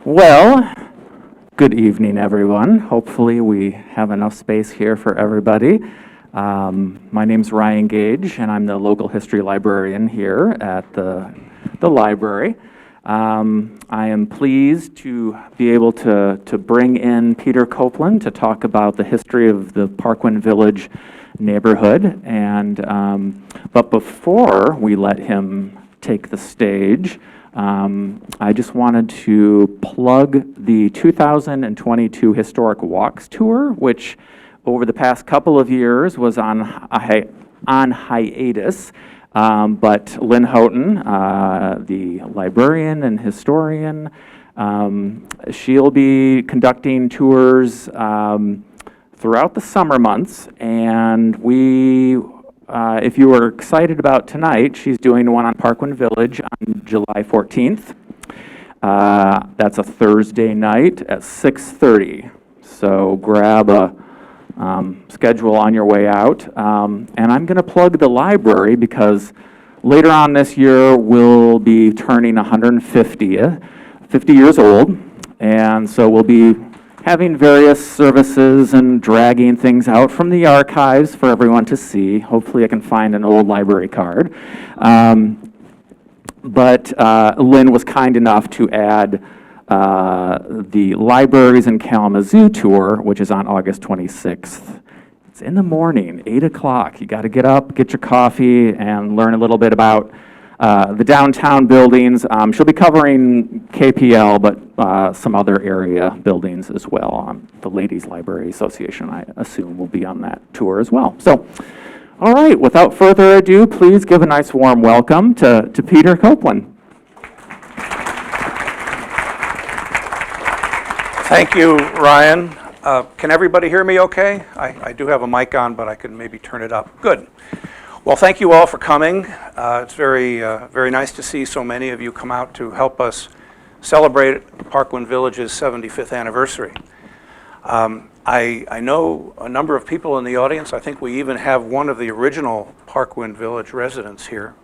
Well, good evening, everyone. Hopefully we have enough space here for everybody. My name's Ryan Gage, and I'm the local history librarian here at the library. I am pleased to be able to bring in Peter Copeland to talk about the history of the Parkwyn Village neighborhood. But before we let him take the stage, I just wanted to plug the 2022 Historic Walks Tour, which over the past couple of years was on hiatus. But Lynn Houghton, the librarian and historian, she'll be conducting tours throughout the summer months. And if you were excited about tonight, she's doing one on Parkwyn Village on July 14th. That's a Thursday night at 6:30. So grab a schedule on your way out. And I'm going to plug the library because later on this year we'll be turning 50 years old. And so we'll be having various services and dragging things out from the archives for everyone to see. Hopefully I can find an old library card. But Lynn was kind enough to add the Libraries in Kalamazoo tour, which is on August 26th. It's in the morning, 8 o'clock. You got to get up, get your coffee, and learn a little bit about the downtown buildings. She'll be covering KPL, but some other area buildings as well. The Ladies Library Association, I assume, will be on that tour as well. So, all right, without further ado, please give a nice warm welcome to Peter Copeland. Thank you, Ryan. Can everybody hear me okay? I do have a mic on, but I can maybe turn it up. Good. Well, thank you all for coming. It's very nice to see so many of you come out to help us celebrate Parkwyn Village's 75th anniversary. I know a number of people in the audience. I think we even have one of the original Parkwyn Village residents here,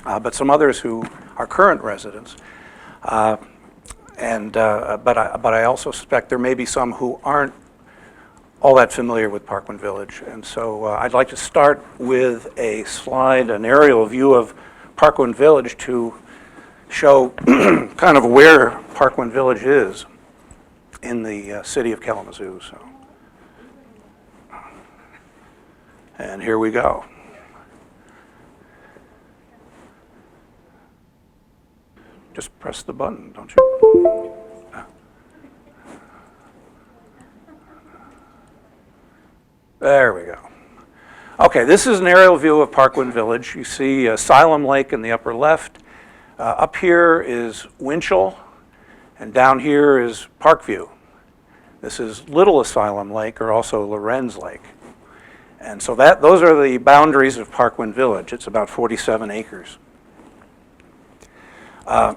but some others who are current residents. But I also suspect there may be some who aren't all that familiar with Parkwyn Village. And so I'd like to start with a slide, an aerial view of Parkwyn Village to show kind of where Parkwyn Village is in the city of Kalamazoo. So, and here we go. Just press the button, don't you? There we go. Okay, this is an aerial view of Parkwyn Village. You see Asylum Lake in the upper left. Up here is Winchell, and down here is Parkview. This is Little Asylum Lake, or also Lorenz Lake. And so those are the boundaries of Parkwyn Village. It's about 47 acres. I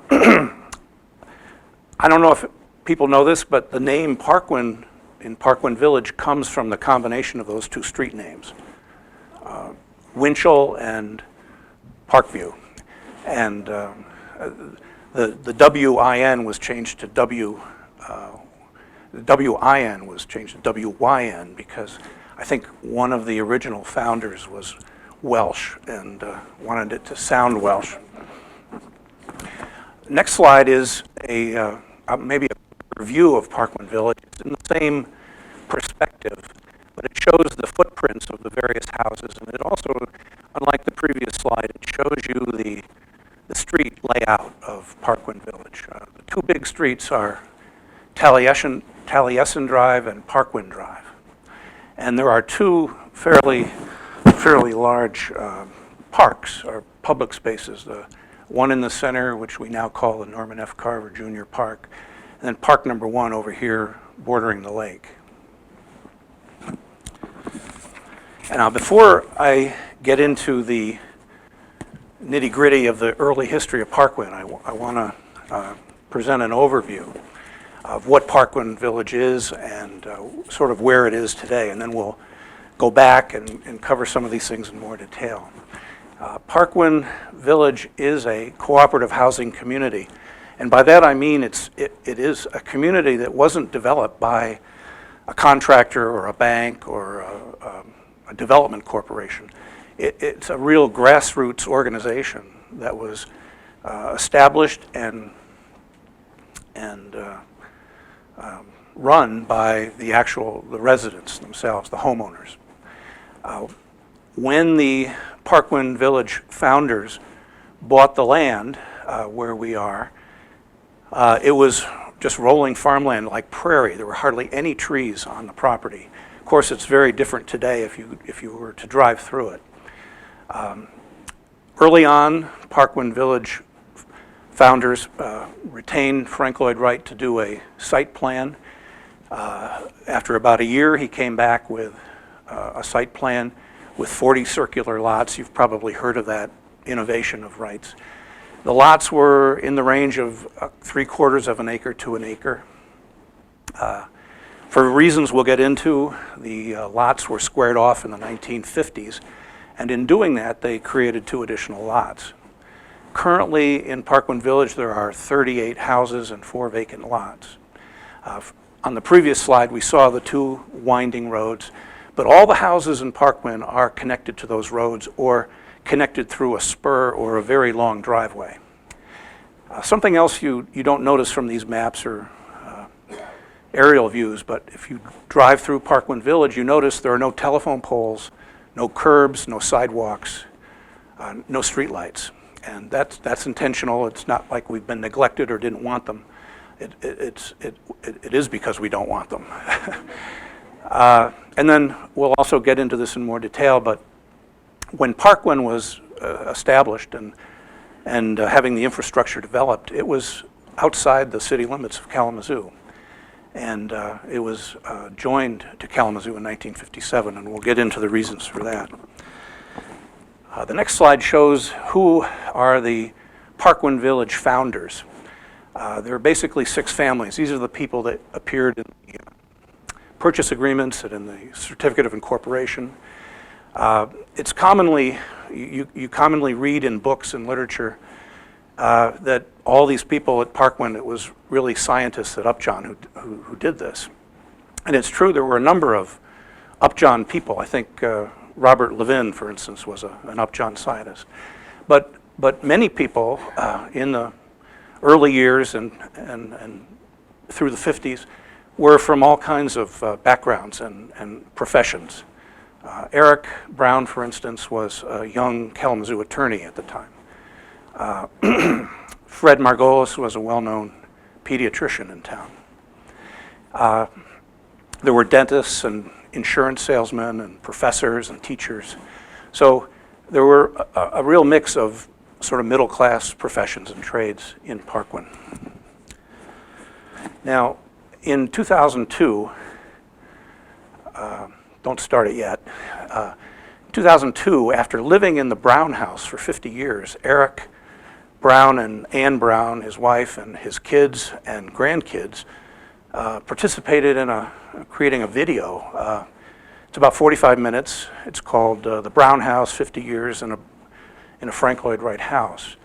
don't know if people know this, but the name Parkwyn in Parkwyn Village comes from the combination of those two street names, Winchell and Parkview. And the W-I-N was changed to W-I-N was changed to W-Y-N because I think one of the original founders was Welsh and wanted it to sound Welsh. Next slide is maybe a review of Parkwyn Village. It's in the same perspective, but it shows the footprints of the various houses, and it also, unlike the previous slide, it shows you the street layout of Parkwyn Village. The two big streets are Taliesin Drive and Parkwyn Drive, and there are two fairly large parks or public spaces. The one in the center, which we now call the Norman F. Carver Jr. Park, and then park number 1 over here bordering the lake. And now before I get into the nitty-gritty of the early history of Parkwyn, I want to present an overview of what Parkwyn Village is and sort of where it is today, and then we'll go back and cover some of these things in more detail. Parkwyn Village is a cooperative housing community, And by that I mean it is a community that wasn't developed by a contractor or a bank or a development corporation. It's a real grassroots organization that was established and run by the residents themselves, the homeowners. When the Parkwyn Village founders bought the land where we are, it was just rolling farmland like prairie. There were hardly any trees on the property. Of course, it's very different today if you were to drive through it. Early on, Parkwyn Village founders retained Frank Lloyd Wright to do a site plan. After about a year, he came back with a site plan with 40 circular lots. You've probably heard of that innovation of Wright's. The lots were in the range of 3/4 of an acre to an acre. For reasons we'll get into, the lots were squared off in the 1950s, and in doing that, they created 2 additional lots. Currently, in Parkwyn Village, there are 38 houses and 4 vacant lots. On the previous slide, we saw the 2 winding roads, but all the houses in Parkwyn are connected to those roads or connected through a spur or a very long driveway. Something else you don't notice from these maps or aerial views, but if you drive through Parkwyn Village, you notice there are no telephone poles, no curbs, no sidewalks, no streetlights. And that's intentional. It's not like we've been neglected or didn't want them. It is because we don't want them. And then we'll also get into this in more detail, but when Parkwyn was established and having the infrastructure developed, it was outside the city limits of Kalamazoo. And it was joined to Kalamazoo in 1957, and we'll get into the reasons for that. The next slide shows who are the Parkwyn Village founders. There are basically 6 families. These are the people that appeared in the purchase agreements and in the certificate of incorporation. It's commonly, you commonly read in books and literature that all these people at Parkwyn, it was really scientists at Upjohn who did this. And it's true, there were a number of Upjohn people. I think Robert Levin, for instance, was an Upjohn scientist. But many people in the early years and through the 50s were from all kinds of backgrounds and professions. Eric Brown, for instance, was a young Kalamazoo attorney at the time. Fred Margolis was a well-known pediatrician in town. There were dentists and insurance salesmen and professors and teachers. So there were a real mix of sort of middle-class professions and trades in Parkwyn. Now, in 2002, don't start it yet. 2002, after living in the Brown house for 50 years, Eric Brown and Ann Brown, his wife, and his kids and grandkids participated in creating a video. It's about 45 minutes. It's called The Brown House, 50 Years in a Frank Lloyd Wright House.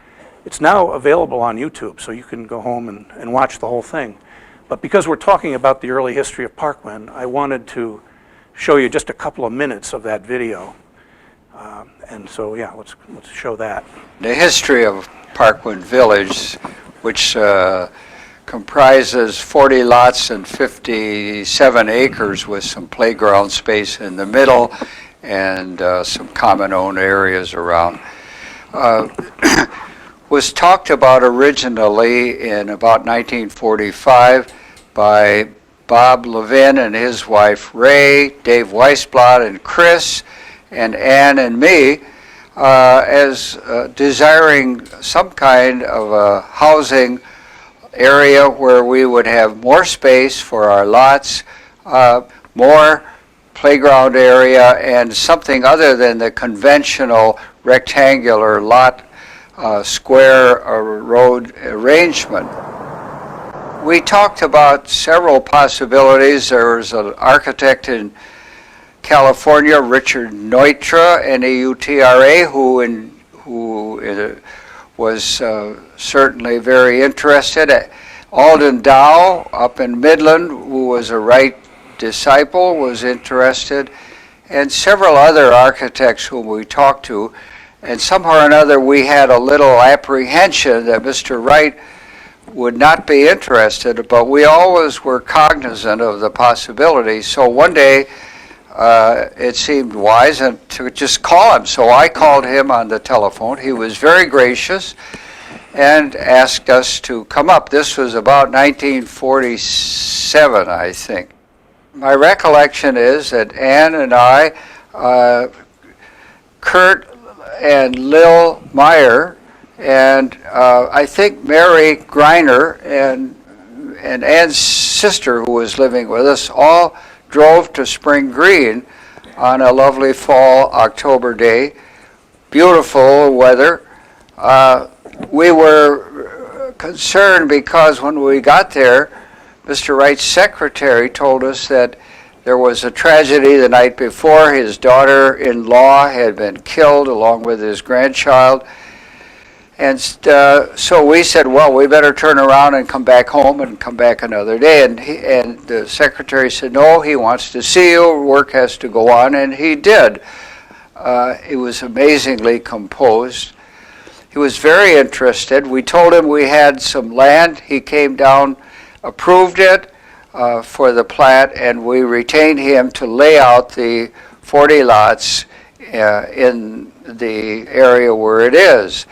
It's now available on YouTube, so you can go home and watch the whole thing. But because we're talking about the early history of Parkwyn, I wanted to show you just a couple of minutes of that video. And so, yeah, let's show that. The history of Parkwyn Village, which comprises 40 lots and 57 acres with some playground space in the middle and some common owned areas around, was talked about originally in about 1945 by Bob Levin and his wife Ray, Dave Weisblad and Chris, and Ann and me, as desiring some kind of a housing area where we would have more space for our lots, more playground area, and something other than the conventional rectangular lot square road arrangement. We talked about several possibilities. There was an architect in California, Richard Neutra, Neutra, who was certainly very interested. Alden Dow up in Midland, who was a Wright disciple, was interested, and several other architects whom we talked to. And somehow or another we had a little apprehension that Mr. Wright would not be interested, but we always were cognizant of the possibility. So one day it seemed wise to just call him. So I called him on the telephone. He was very gracious and asked us to come up. This was about 1947, I think. My recollection is that Ann and I, Kurt and Lil Meyer, and I think Mary Greiner and Ann's sister, who was living with us, all drove to Spring Green on a lovely fall October day. Beautiful weather. We were concerned because when we got there, Mr. Wright's secretary told us that there was a tragedy the night before. His daughter-in-law had been killed along with his grandchild. And so we said, well, we better turn around and come back home and come back another day. And the secretary said, no, he wants to see you. Work has to go on. And he did. It was amazingly composed. He was very interested. We told him we had some land. He came down, approved it for the plat, and we retained him to lay out the 40 lots in the area where it is.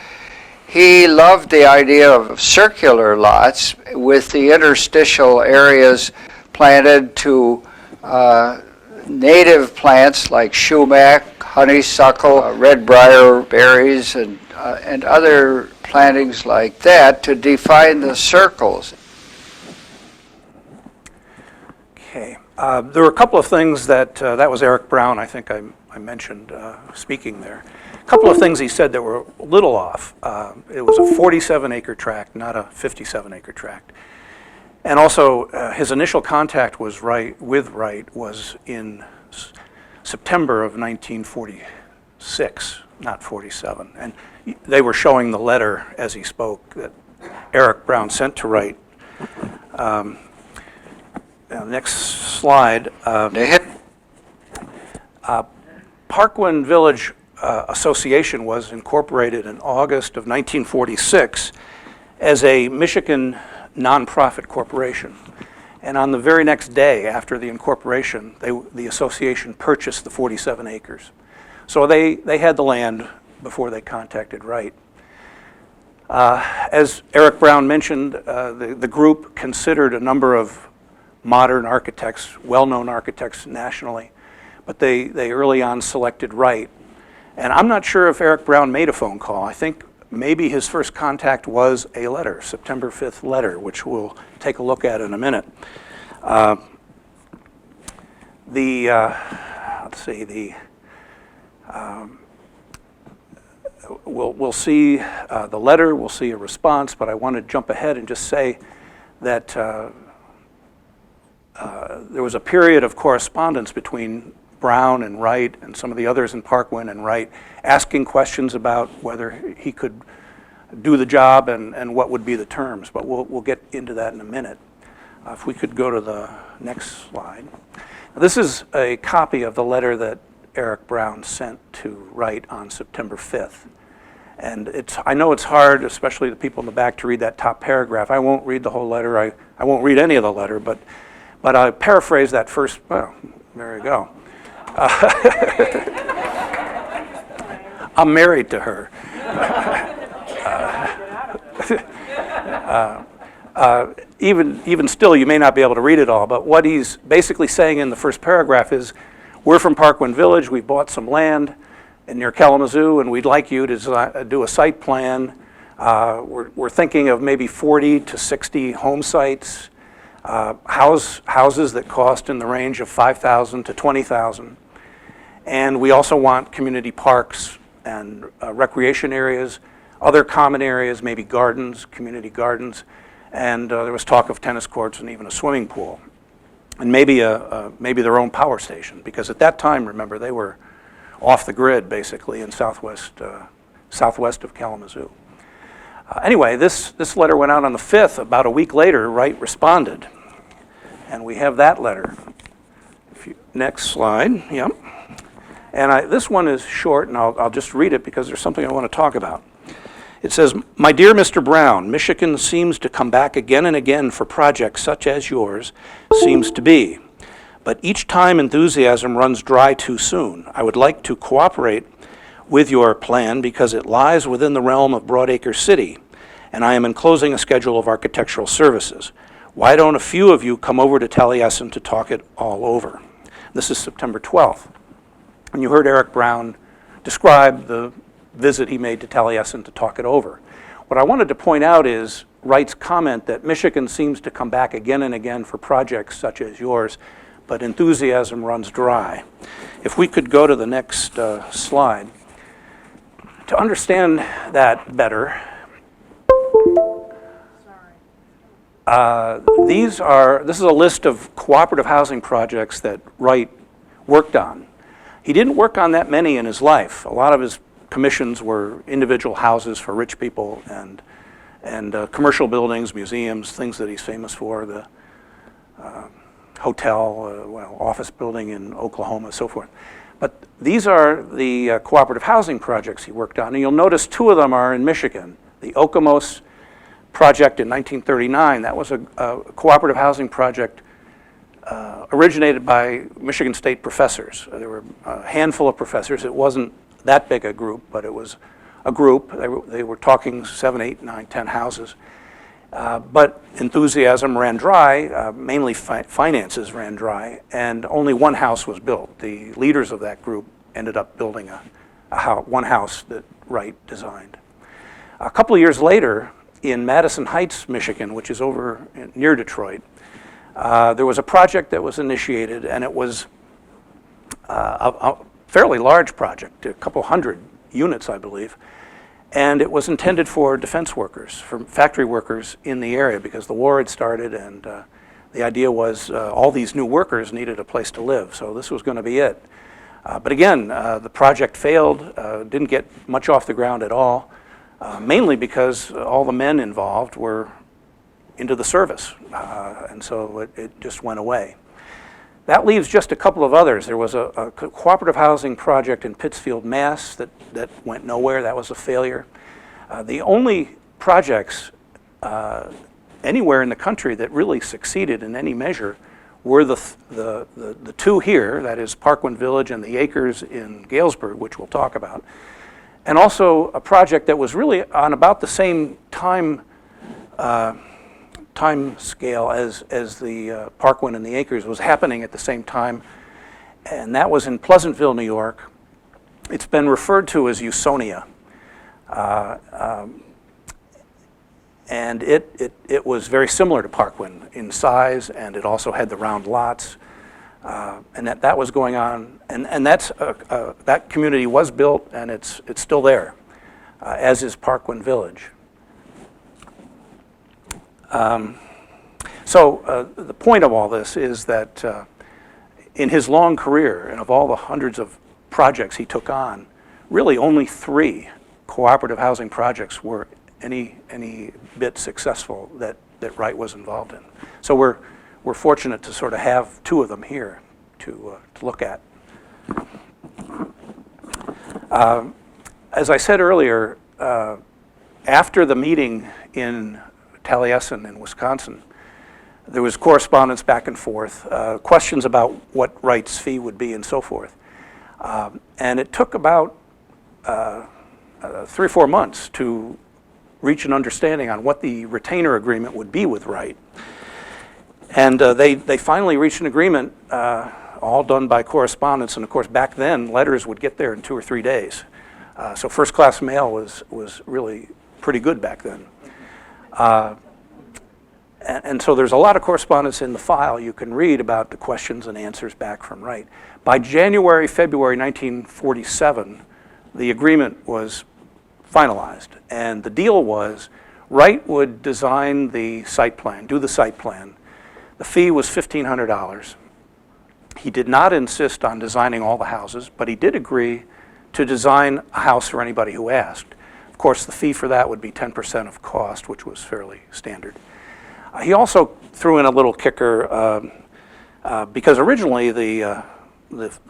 He loved the idea of circular lots with the interstitial areas planted to native plants like sumac, honeysuckle, red briar berries, and other plantings like that to define the circles. Okay. There were a couple of things that was Eric Brown, I think I mentioned speaking there. A couple of things he said that were a little off. It was a 47-acre tract, not a 57-acre tract. And also, his initial contact with Wright was in September of 1946, not 47. And they were showing the letter as he spoke that Eric Brown sent to Wright. Next slide. Parkwyn Village Association was incorporated in August of 1946 as a Michigan nonprofit corporation. And on the very next day after the incorporation, the association purchased the 47 acres. So they had the land before they contacted Wright. As Eric Brown mentioned, the group considered a number of modern architects, well-known architects nationally, but they early on selected Wright. And I'm not sure if Eric Brown made a phone call. I think maybe his first contact was a letter, September 5th letter, which we'll take a look at in a minute. We'll see the letter, we'll see a response, but I want to jump ahead and just say that there was a period of correspondence between Brown and Wright and some of the others in Parkwyn and Wright asking questions about whether he could do the job and what would be the terms, but we'll get into that in a minute. If we could go to the next slide. This is a copy of the letter that Eric Brown sent to Wright on September 5th. And I know it's hard, especially the people in the back, to read that top paragraph. I won't read the whole letter. I won't read any of the letter, but I paraphrase that first, well, there you go. I'm married to her. Even still, you may not be able to read it all, but what he's basically saying in the first paragraph is, we're from Parkwyn Village, we bought some land near Kalamazoo, and we'd like you to do a site plan. We're thinking of maybe 40 to 60 home sites, houses that cost in the range of $5,000 to $20,000. And we also want community parks and recreation areas, other common areas, maybe gardens, community gardens, and there was talk of tennis courts and even a swimming pool, and maybe their own power station, because at that time, remember, they were off the grid basically in southwest of Kalamazoo. Anyway, this letter went out on the 5th. About a week later, Wright responded. And we have that letter. Next slide, yep. And this one is short, and I'll just read it because there's something I want to talk about. It says, "My dear Mr. Brown, Michigan seems to come back again and again for projects such as yours seems to be. But each time enthusiasm runs dry too soon. I would like to cooperate with your plan because it lies within the realm of Broadacre City, and I am enclosing a schedule of architectural services. Why don't a few of you come over to Taliesin to talk it all over?" This is September 12th. And you heard Eric Brown describe the visit he made to Taliesin to talk it over. What I wanted to point out is Wright's comment that Michigan seems to come back again and again for projects such as yours, but enthusiasm runs dry. If we could go to the next slide. To understand that better, this is a list of cooperative housing projects that Wright worked on. He didn't work on that many in his life. A lot of his commissions were individual houses for rich people and commercial buildings, museums, things that he's famous for, the hotel, office building in Oklahoma, so forth. But these are the cooperative housing projects he worked on. And you'll notice two of them are in Michigan. The Okemos project in 1939, that was a cooperative housing project originated by Michigan State professors. There were a handful of professors. It wasn't that big a group, but it was a group. They were talking 7, 8, 9, 10 houses. But enthusiasm ran dry, mainly finances ran dry, and only one house was built. The leaders of that group ended up building one house that Wright designed. A couple of years later, in Madison Heights, Michigan, which is over near Detroit, there was a project that was initiated, and it was a fairly large project, a couple hundred units, I believe. And it was intended for defense workers, for factory workers in the area, because the war had started, and the idea was all these new workers needed a place to live, so this was going to be it. But again, the project failed, didn't get much off the ground at all, mainly because all the men involved were into the service, and so it just went away. That leaves just a couple of others. There was a cooperative housing project in Pittsfield, Mass. that went nowhere. That was a failure. The only projects anywhere in the country that really succeeded in any measure were the two here, that is Parkwyn Village and the acres in Galesburg, which we'll talk about, and also a project that was really on about the same time scale as the Parkwyn and the Acres was happening at the same time, and that was in Pleasantville, New York. It's been referred to as Usonia, and it was very similar to Parkwyn in size, and it also had the round lots, and that was going on, and that community was built, and it's still there, as is Parkwyn Village. So the point of all this is that in his long career, and of all the hundreds of projects he took on, really only 3 cooperative housing projects were any bit successful that Wright was involved in. So we're fortunate to sort of have 2 of them here to look at. As I said earlier, after the meeting in Taliesin in Wisconsin, there was correspondence back and forth, questions about what Wright's fee would be and so forth. And it took about 3 or 4 months to reach an understanding on what the retainer agreement would be with Wright. And they finally reached an agreement, all done by correspondence, and of course back then letters would get there in 2 or 3 days. So first class mail was really pretty good back then. And so there's a lot of correspondence in the file you can read about the questions and answers back from Wright. By January, February 1947, the agreement was finalized. And the deal was Wright would design the site plan, do the site plan. The fee was $1,500. He did not insist on designing all the houses, but he did agree to design a house for anybody who asked. Of course, the fee for that would be 10% of cost, which was fairly standard. He also threw in a little kicker because originally the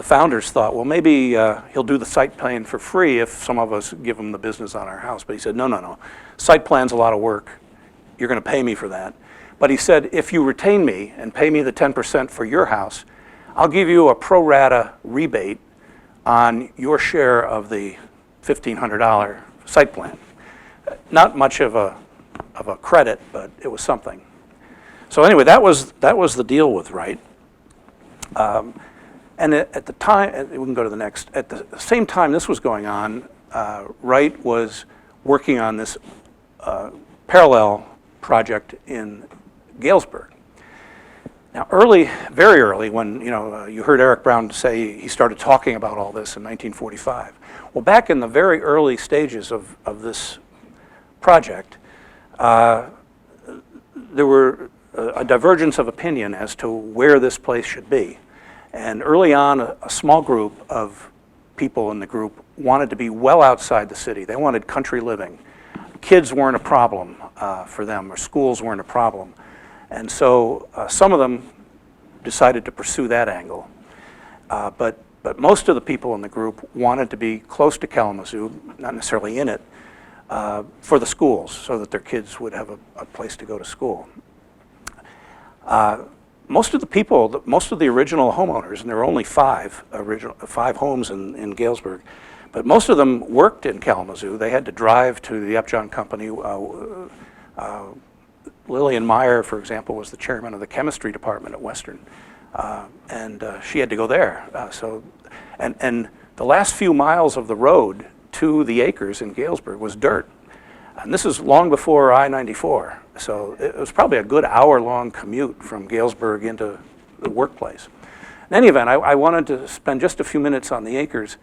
founders thought, well, maybe he'll do the site plan for free if some of us give him the business on our house. But he said, no. Site plan's a lot of work. You're going to pay me for that. But he said, if you retain me and pay me the 10% for your house, I'll give you a pro rata rebate on your share of the $1,500 site plan. Not much of a credit, but it was something. So anyway, that was the deal with Wright. And at the time, we can go to the next, at the same time this was going on, Wright was working on this parallel project in Galesburg. Now very early, when you heard Eric Brown say he started talking about all this in 1945. Well, back in the very early stages of this project, there were a divergence of opinion as to where this place should be. And early on, a small group of people in the group wanted to be well outside the city. They wanted country living. Kids weren't a problem for them, or schools weren't a problem. And so some of them decided to pursue that angle. But most of the people in the group wanted to be close to Kalamazoo, not necessarily in it, for the schools, so that their kids would have a place to go to school. Most of the original homeowners, and there were only five homes in Galesburg, but most of them worked in Kalamazoo. They had to drive to the Upjohn Company. Lillian Meyer, for example, was the chairman of the chemistry department at Western, and she had to go there. And the last few miles of the road to the acres in Galesburg was dirt. And this is long before I-94, so it was probably a good hour-long commute from Galesburg into the workplace. In any event, I wanted to spend just a few minutes on the acres.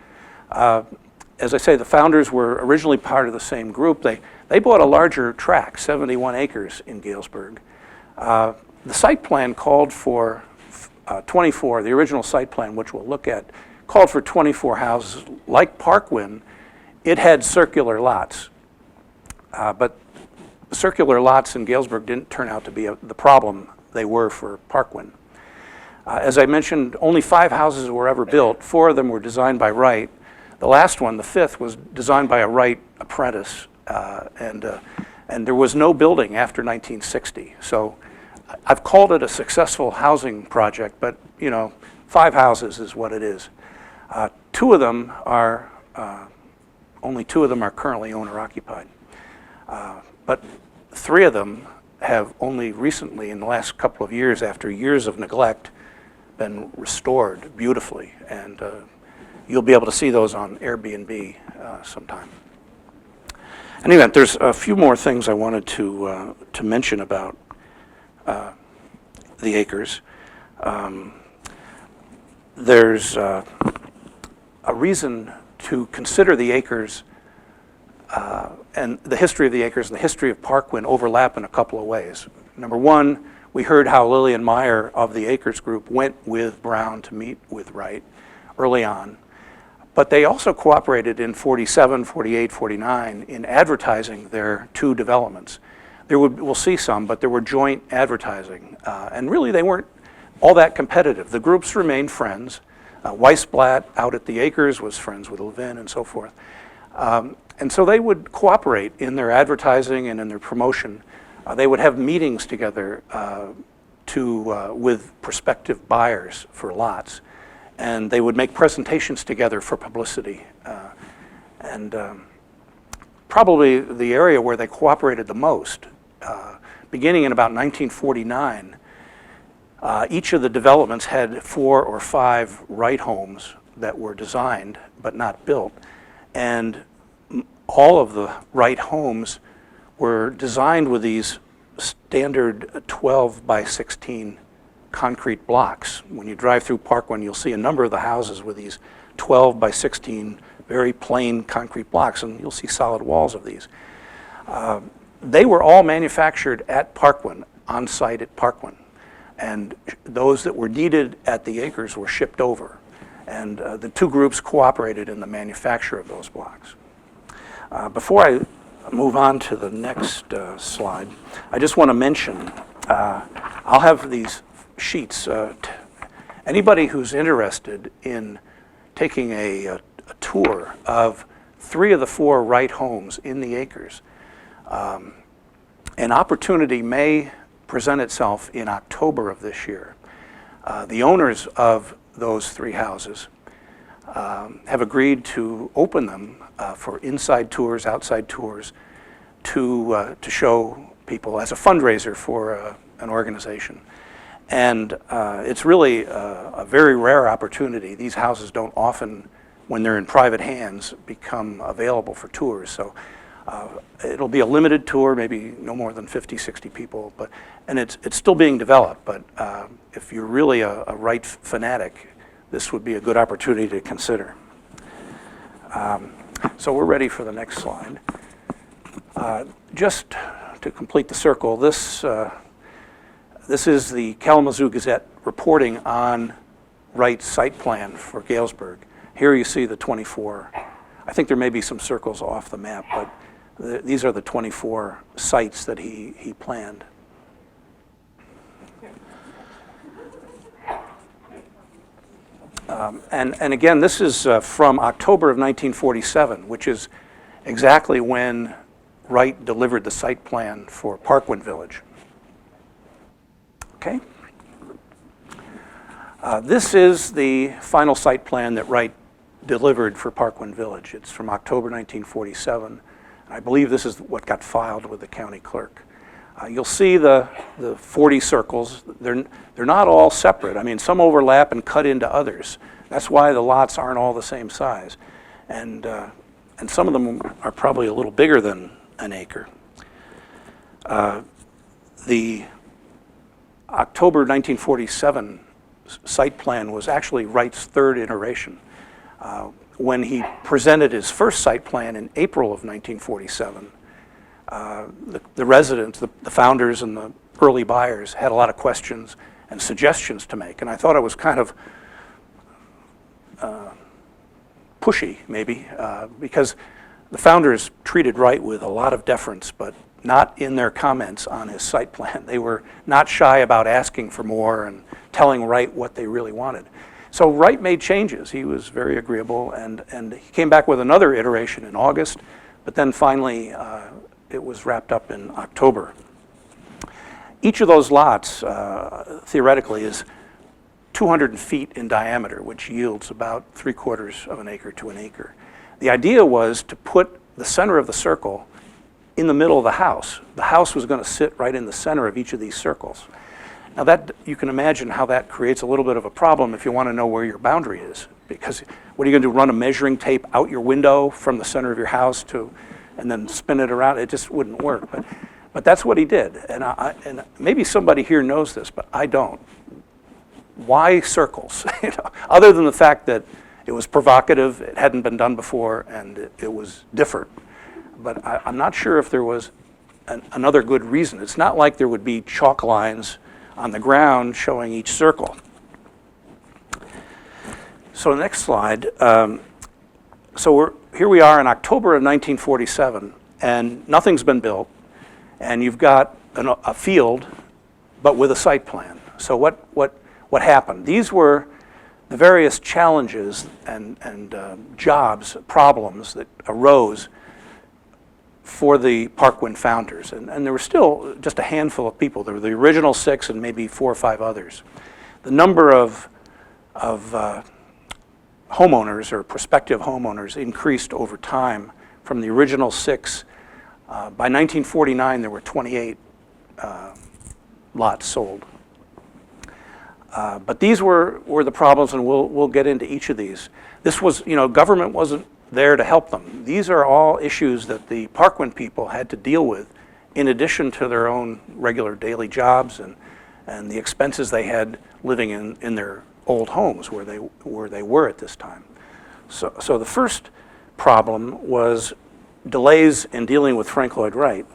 As I say, the founders were originally part of the same group. They bought a larger tract, 71 acres in Galesburg. The site plan called for 24, the original site plan, which we'll look at, called for 24 houses. Like Parkwyn, it had circular lots. But circular lots in Galesburg didn't turn out to be the problem they were for Parkwyn. As I mentioned, only 5 houses were ever built. 4 of them were designed by Wright. The last one, the 5th, was designed by a Wright apprentice, and there was no building after 1960. So I've called it a successful housing project, but 5 houses is what it is. Only 2 of them are currently owner-occupied. But 3 of them have only recently, in the last couple of years, after years of neglect, been restored beautifully. And you'll be able to see those on Airbnb sometime. In any event, there's a few more things I wanted to mention about the acres. There's a reason to consider the acres and the history of the acres and the history of Parkwyn overlap in a couple of ways. Number one, we heard how Lillian Meyer of the Acres Group went with Brown to meet with Wright early on. But they also cooperated in 47, 48, 49 in advertising their 2 developments. We'll see some, but there were joint advertising. And really they weren't all that competitive. The groups remained friends. Weisblatt out at the Acres was friends with Levin and so forth. And so they would cooperate in their advertising and in their promotion. They would have meetings together with prospective buyers for lots. And they would make presentations together for publicity. Probably the area where they cooperated the most, beginning in about 1949, each of the developments had 4 or 5 Wright homes that were designed but not built. And all of the Wright homes were designed with these standard 12 by 16 concrete blocks. When you drive through Parkwyn, you'll see a number of the houses with these 12 by 16 very plain concrete blocks, and you'll see solid walls of these. They were all manufactured at Parkwyn, on site at Parkwyn, and those that were needed at the Acres were shipped over. And the 2 groups cooperated in the manufacture of those blocks. Before I move on to the next slide, I just want to mention, I'll have these sheets. Anybody who's interested in taking a tour of 3 of the 4 Wright homes in the acres, an opportunity may present itself in October of this year. The owners of those 3 houses have agreed to open them for inside tours, outside tours, to show people as a fundraiser for an organization. And it's really a very rare opportunity. These houses don't often, when they're in private hands, become available for tours. So it'll be a limited tour, maybe no more than 50, 60 people, and it's still being developed. But if you're really a Wright fanatic, this would be a good opportunity to consider. So we're ready for the next slide. Just to complete the circle, this is the Kalamazoo Gazette reporting on Wright's site plan for Galesburg. Here you see the 24. I think there may be some circles off the map, but these are the 24 sites that he planned. And again, this is from October of 1947, which is exactly when Wright delivered the site plan for Parkwyn Village. Okay. This is the final site plan that Wright delivered for Parkwyn Village. It's from October 1947. I believe this is what got filed with the county clerk. You'll see the 40 circles. They're not all separate. I mean, some overlap and cut into others. That's why the lots aren't all the same size. And some of them are probably a little bigger than an acre. The October 1947 site plan was actually Wright's 3rd iteration. When he presented his first site plan in April of 1947, the residents, the founders and the early buyers had a lot of questions and suggestions to make. And I thought it was kind of pushy, maybe, because the founders treated Wright with a lot of deference, but not in their comments on his site plan. They were not shy about asking for more and telling Wright what they really wanted. So Wright made changes. He was very agreeable, and he came back with another iteration in August, but then finally it was wrapped up in October. Each of those lots, theoretically, is 200 feet in diameter, which yields about 3/4 of an acre to an acre. The idea was to put the center of the circle in the middle of the house. The house was going to sit right in the center of each of these circles. Now that, you can imagine how that creates a little bit of a problem if you want to know where your boundary is, because what are you going to do, run a measuring tape out your window from the center of your house and then spin it around? It just wouldn't work. But that's what he did, and maybe somebody here knows this, but I don't. Why circles? Other than the fact that it was provocative, it hadn't been done before, and it was different. But I'm not sure if there was another good reason. It's not like there would be chalk lines on the ground showing each circle. So the next slide. Here we are in October of 1947, and nothing's been built, and you've got a field, but with a site plan. So what happened? These were the various challenges and jobs, problems that arose for the Parkwyn founders. And there were still just a handful of people. There were the original 6 and maybe 4 or 5 others. The number of homeowners or prospective homeowners increased over time from the original 6. By 1949, there were 28 lots sold. But these were the problems, and we'll get into each of these. This was, government wasn't there to help them. These are all issues that the Parkwyn people had to deal with in addition to their own regular daily jobs and the expenses they had living in their old homes where they were at this time. So the first problem was delays in dealing with Frank Lloyd Wright.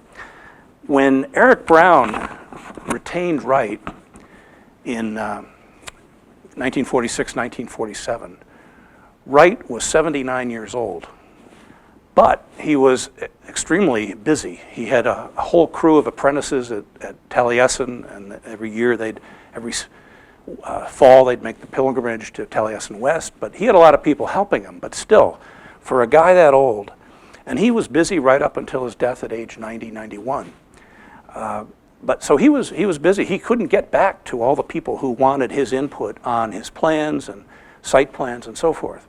When Eric Brown retained Wright in 1946, 1947, Wright was 79 years old. But he was extremely busy. He had a whole crew of apprentices at Taliesin, and every year every fall they'd make the pilgrimage to Taliesin West. But he had a lot of people helping him. But still, for a guy that old, and he was busy right up until his death at age 90, 91. But so he was busy. He couldn't get back to all the people who wanted his input on his plans and site plans and so forth.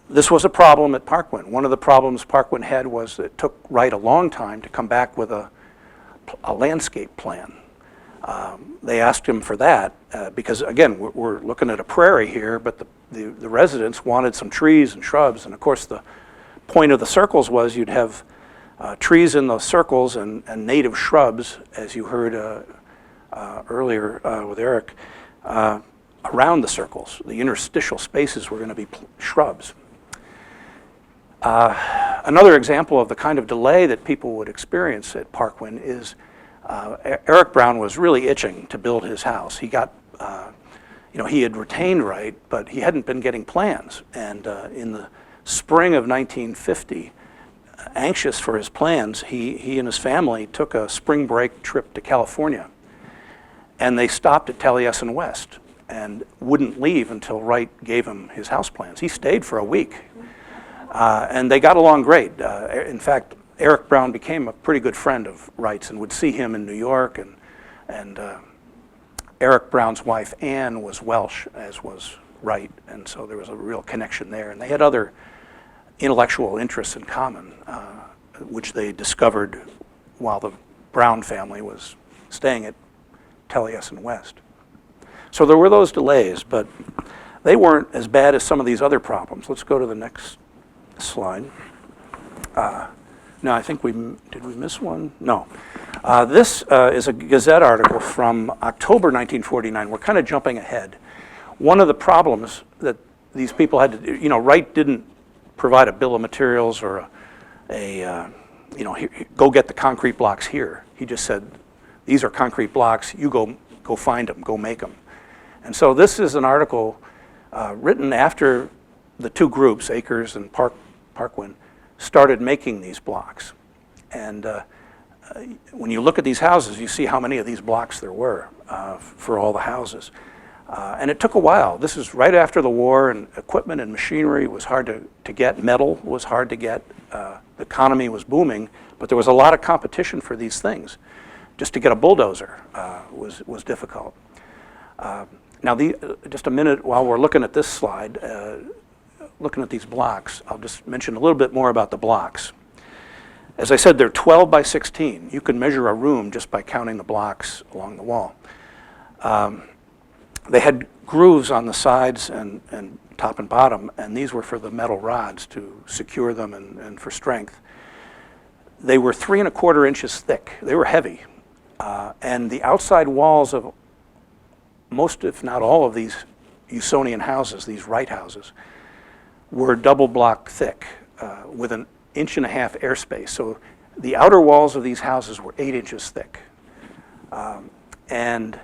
This was a problem at Parkwyn. One of the problems Parkwyn had was it took Wright a long time to come back with a landscape plan. They asked him for that because, again, we're looking at a prairie here, but the residents wanted some trees and shrubs. And of course, the point of the circles was you'd have trees in the circles and native shrubs, as you heard earlier with Eric, around the circles. The interstitial spaces were going to be shrubs. Another example of the kind of delay that people would experience at Parkwyn is Eric Brown was really itching to build his house. He got, he had retained Wright, but he hadn't been getting plans. And in the spring of 1950, anxious for his plans, he and his family took a spring break trip to California. And they stopped at Taliesin West and wouldn't leave until Wright gave him his house plans. He stayed for a week. And they got along great. In fact, Eric Brown became a pretty good friend of Wright's and would see him in New York. And Eric Brown's wife, Anne, was Welsh, as was Wright. And so there was a real connection there. And they had other intellectual interests in common, which they discovered while the Brown family was staying at Taliesin West. So there were those delays, but they weren't as bad as some of these other problems. Let's go to the next slide. No, I think did we miss one? No. This is a Gazette article from October 1949. We're kind of jumping ahead. One of the problems that these people had to do, Wright didn't provide a bill of materials or go get the concrete blocks here. He just said, these are concrete blocks, you go find them, go make them. And so this is an article written after the two groups, Akers and Parkwyn, started making these blocks. And when you look at these houses, you see how many of these blocks there were for all the houses. And it took a while. This is right after the war, and equipment and machinery was hard to get. Metal was hard to get. The economy was booming, but there was a lot of competition for these things. Just to get a bulldozer was difficult. Now, just a minute while we're looking at this slide, looking at these blocks, I'll just mention a little bit more about the blocks. As I said, they're 12 by 16. You can measure a room just by counting the blocks along the wall. They had grooves on the sides and top and bottom, and these were for the metal rods to secure them and for strength. They were 3 1/4 inches thick. They were heavy. And the outside walls of most, if not all, of these Usonian houses, these Wright houses, were double block thick with 1.5 inch airspace. So the outer walls of these houses were 8 inches thick. And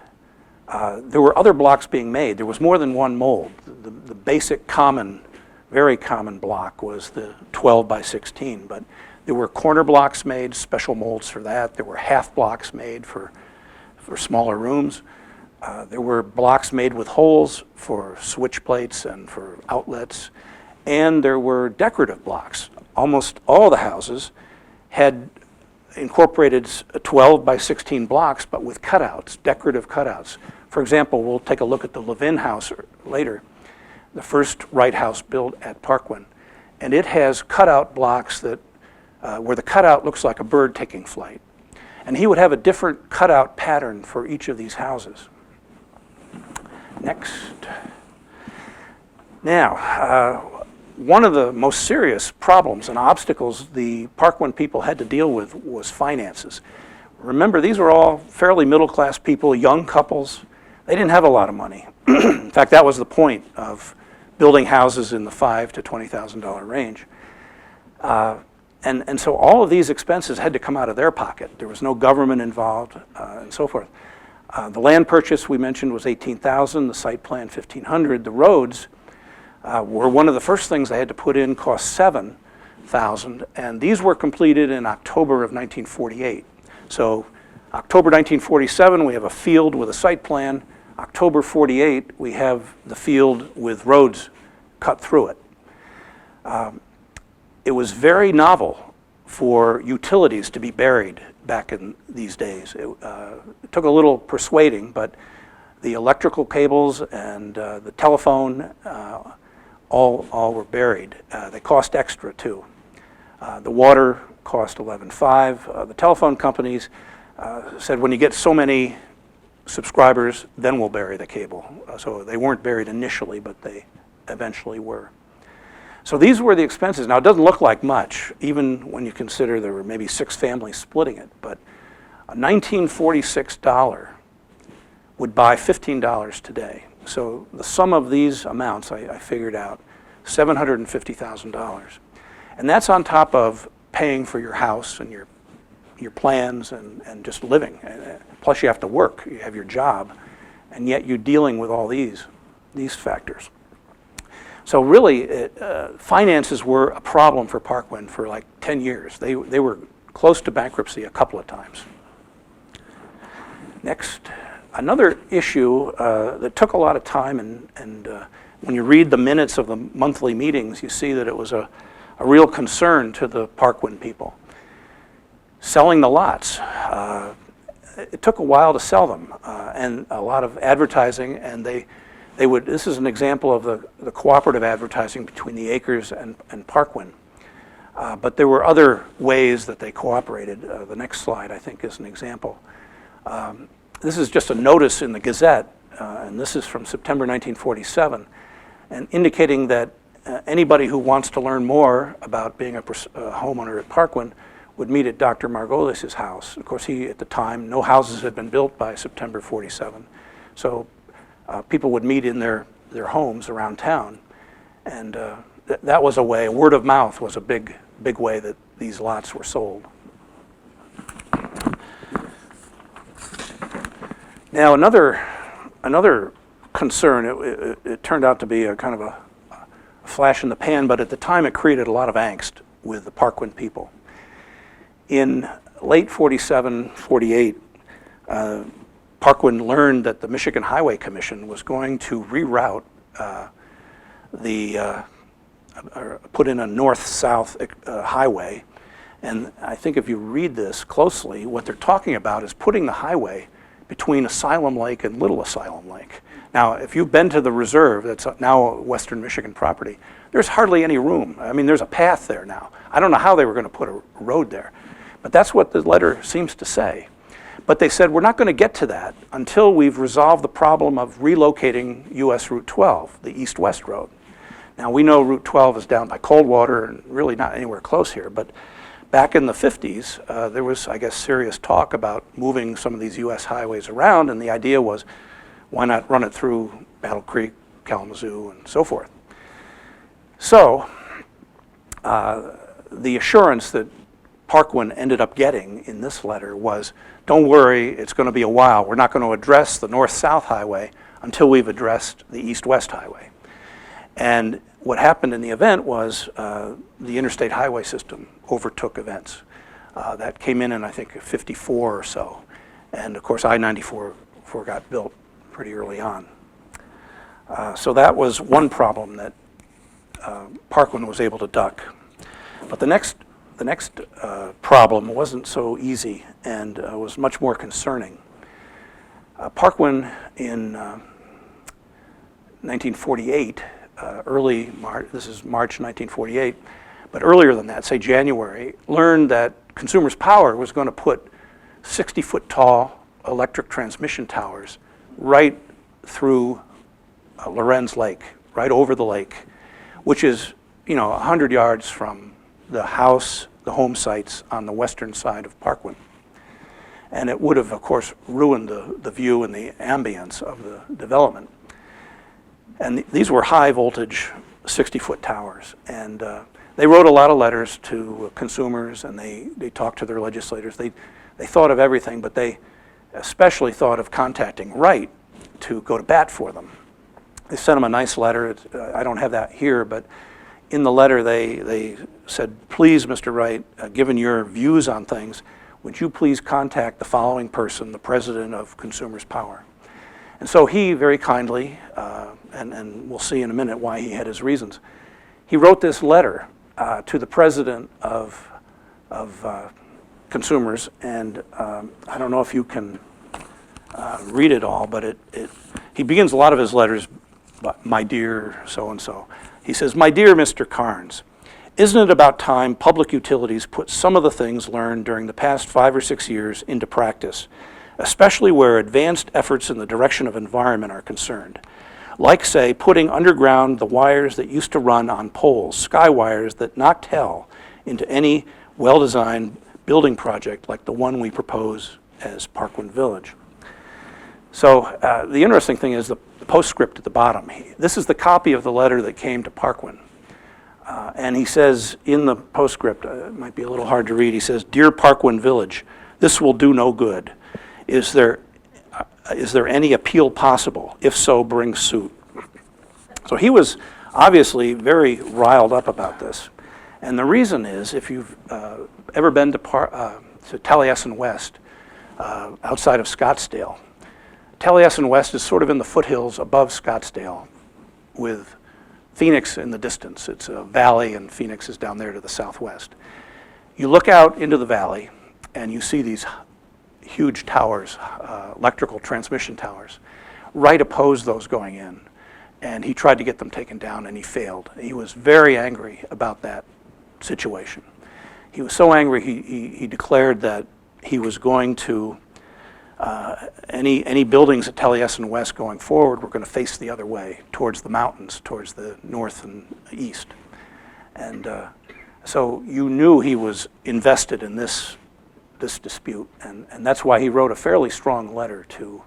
there were other blocks being made. There was more than one mold. The basic common, very common block was the 12 by 16, but there were corner blocks made, special molds for that. There were half blocks made for smaller rooms. There were blocks made with holes for switch plates and for outlets. And there were decorative blocks. Almost all the houses had incorporated 12 by 16 blocks, but with cutouts, decorative cutouts. For example, we'll take a look at the Levin House later, the first Wright house built at Parkwyn. And it has cutout blocks that where the cutout looks like a bird taking flight. And he would have a different cutout pattern for each of these houses. Next. Now, one of the most serious problems and obstacles the Parkwyn people had to deal with was finances. Remember, these were all fairly middle-class people, young couples. They didn't have a lot of money. In fact, that was the point of building houses in the $5,000 to $20,000 range. And so all of these expenses had to come out of their pocket. There was no government involved, and so forth. The land purchase we mentioned was $18,000, the site plan $1,500. The roads, were one of the first things they had to put in, cost $7,000, and these were completed in October of 1948. So October 1947, we have a field with a site plan. October 48, we have the field with roads cut through it. It was very novel for utilities to be buried back in these days. It took a little persuading, but the electrical cables and the telephone all were buried. They cost extra too. The water cost $11,500. The telephone companies said, when you get so many subscribers, then we'll bury the cable. So they weren't buried initially, but they eventually were. So these were the expenses. Now, it doesn't look like much, even when you consider there were maybe 6 families splitting it, but a $1946 would buy $15 today. So the sum of these amounts, I figured out, $750,000. And that's on top of paying for your house and your plans and just living. Plus you have to work, you have your job, and yet you're dealing with all these factors. So really, finances were a problem for Parkland for like 10 years. They were close to bankruptcy a couple of times. Next, another issue that took a lot of time, and when you read the minutes of the monthly meetings, you see that it was a real concern to the Parkland people. Selling the lots. It took a while to sell them, and a lot of advertising, and they would, this is an example of the cooperative advertising between the Acres and Parkland. But there were other ways that they cooperated. The next slide, I think, is an example. This is just a notice in the Gazette, and this is from September 1947, and indicating that anybody who wants to learn more about being a homeowner at Parkland would meet at Dr. Margolis's house. Of course, at the time, no houses had been built by September 47. So people would meet in their homes around town. And that was a way, word of mouth was a big way that these lots were sold. Now another concern, it turned out to be a kind of a flash in the pan, but at the time it created a lot of angst with the Parkland people. In late 47, 48, Parkland learned that the Michigan Highway Commission was going to reroute put in a north-south highway. And I think if you read this closely, what they're talking about is putting the highway between Asylum Lake and Little Asylum Lake. Now, if you've been to the reserve, that's now Western Michigan property, there's hardly any room. I mean, there's a path there now. I don't know how they were going to put a road there, but that's what the letter seems to say. But they said, we're not going to get to that until we've resolved the problem of relocating US Route 12, the east-west road. Now, we know Route 12 is down by Coldwater and really not anywhere close here, but back in the 50s, there was, I guess, serious talk about moving some of these US highways around, and the idea was, why not run it through Battle Creek, Kalamazoo, and so forth. So, the assurance that Parkland ended up getting in this letter was, don't worry, it's going to be a while. We're not going to address the north-south highway until we've addressed the east-west highway. And what happened in the event was the interstate highway system overtook events. That came in I think, 54 or so. And of course, I-94 got built pretty early on. So that was one problem that Parkland was able to duck. But the next problem wasn't so easy and was much more concerning. Parkland in 1948, early March, this is March 1948, but earlier than that, say January, learned that Consumers Power was going to put 60-foot tall electric transmission towers right through Lorenz Lake, right over the lake, which is, 100 yards from the house, the home sites on the western side of Parkland. And it would have, of course, ruined the view and the ambience of the development. And these were high voltage 60-foot towers. And they wrote a lot of letters to consumers, and they talked to their legislators. They thought of everything, but they especially thought of contacting Wright to go to bat for them. They sent him a nice letter. I don't have that here, but in the letter they said, please, Mr. Wright, given your views on things, would you please contact the following person, the president of Consumers Power? And so he very kindly, and we'll see in a minute why he had his reasons, he wrote this letter to the president of Consumers, and I don't know if you can read it all, but he begins a lot of his letters, my dear so-and-so. He says, my dear Mr. Carnes, isn't it about time public utilities put some of the things learned during the past 5 or 6 years into practice, especially where advanced efforts in the direction of environment are concerned? Like, say, putting underground the wires that used to run on poles, sky wires that knocked hell into any well-designed building project like the one we propose as Parkwyn Village. So the interesting thing is the postscript at the bottom. This is the copy of the letter that came to Parkwyn. And he says in the postscript, it might be a little hard to read, he says, Dear Parkwyn Village, this will do no good. Is there any appeal possible? If so, bring suit. So he was obviously very riled up about this. And the reason is, if you've ever been to Taliesin West, outside of Scottsdale, Taliesin West is sort of in the foothills above Scottsdale with Phoenix in the distance. It's a valley and Phoenix is down there to the southwest. You look out into the valley and you see these huge towers, electrical transmission towers. Wright opposed those going in, and he tried to get them taken down and he failed. He was very angry about that situation. He was so angry he declared that he was going to any buildings at Taliesin West going forward were going to face the other way, towards the mountains, towards the north and east. And so you knew he was invested in this dispute, and that's why he wrote a fairly strong letter to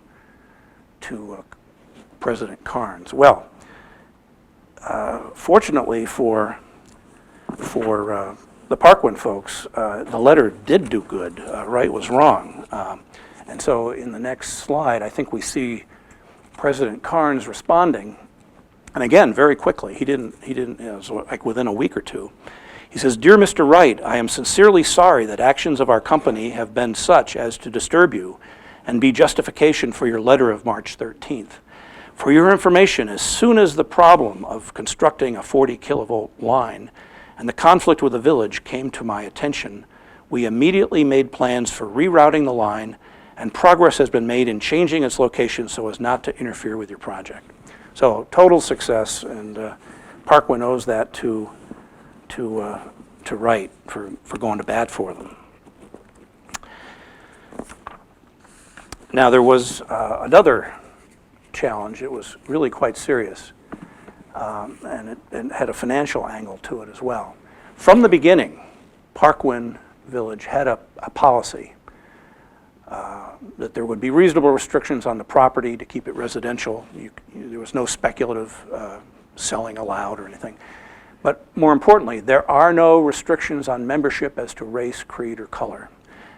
President Carnes. Well, fortunately for the Parkwyn folks, the letter did do good. Wright was wrong. And so in the next slide, I think we see President Carnes responding, and again, very quickly. He didn't, it was like within a week or two. He says, Dear Mr. Wright, I am sincerely sorry that actions of our company have been such as to disturb you and be justification for your letter of March 13th. For your information, as soon as the problem of constructing a 40 kilovolt line and the conflict with the village came to my attention, we immediately made plans for rerouting the line, and progress has been made in changing its location so as not to interfere with your project. So total success, and Parkwyn owes that to Wright for going to bat for them. Now there was another challenge. It was really quite serious, and it had a financial angle to it as well. From the beginning, Parkwyn Village had a policy that there would be reasonable restrictions on the property to keep it residential. There was no speculative selling allowed or anything. But more importantly, there are no restrictions on membership as to race, creed, or color.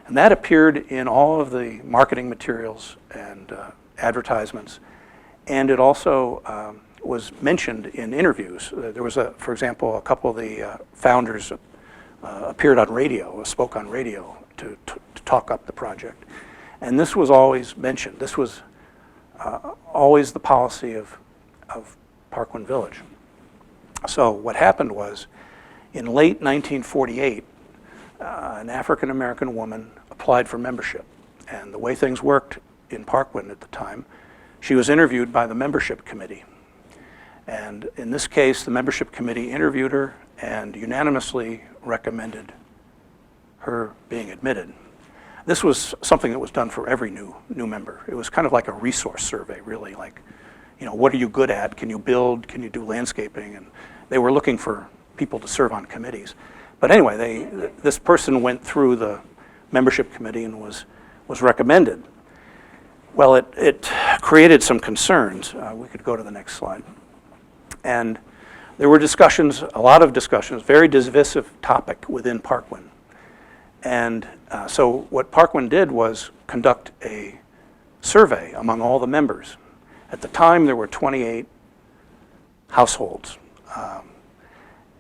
And that appeared in all of the marketing materials and advertisements. And it also was mentioned in interviews. There was, for example, a couple of the founders appeared on radio, spoke on radio to talk up the project. And this was always mentioned. This was always the policy of Parkwyn Village. So what happened was, in late 1948, an African-American woman applied for membership. And the way things worked in Parkwyn at the time, she was interviewed by the membership committee. And in this case, the membership committee interviewed her and unanimously recommended her being admitted. This was something that was done for every new member. It was kind of like a resource survey, really, like, you know, what are you good at? Can you build? Can you do landscaping? And they were looking for people to serve on committees. But anyway, this person went through the membership committee and was recommended. Well, it created some concerns. We could go to the next slide. And there were discussions, a lot of discussions, very divisive topic within Parkwyn. And so what Parkwyn did was conduct a survey among all the members. At the time, there were 28 households.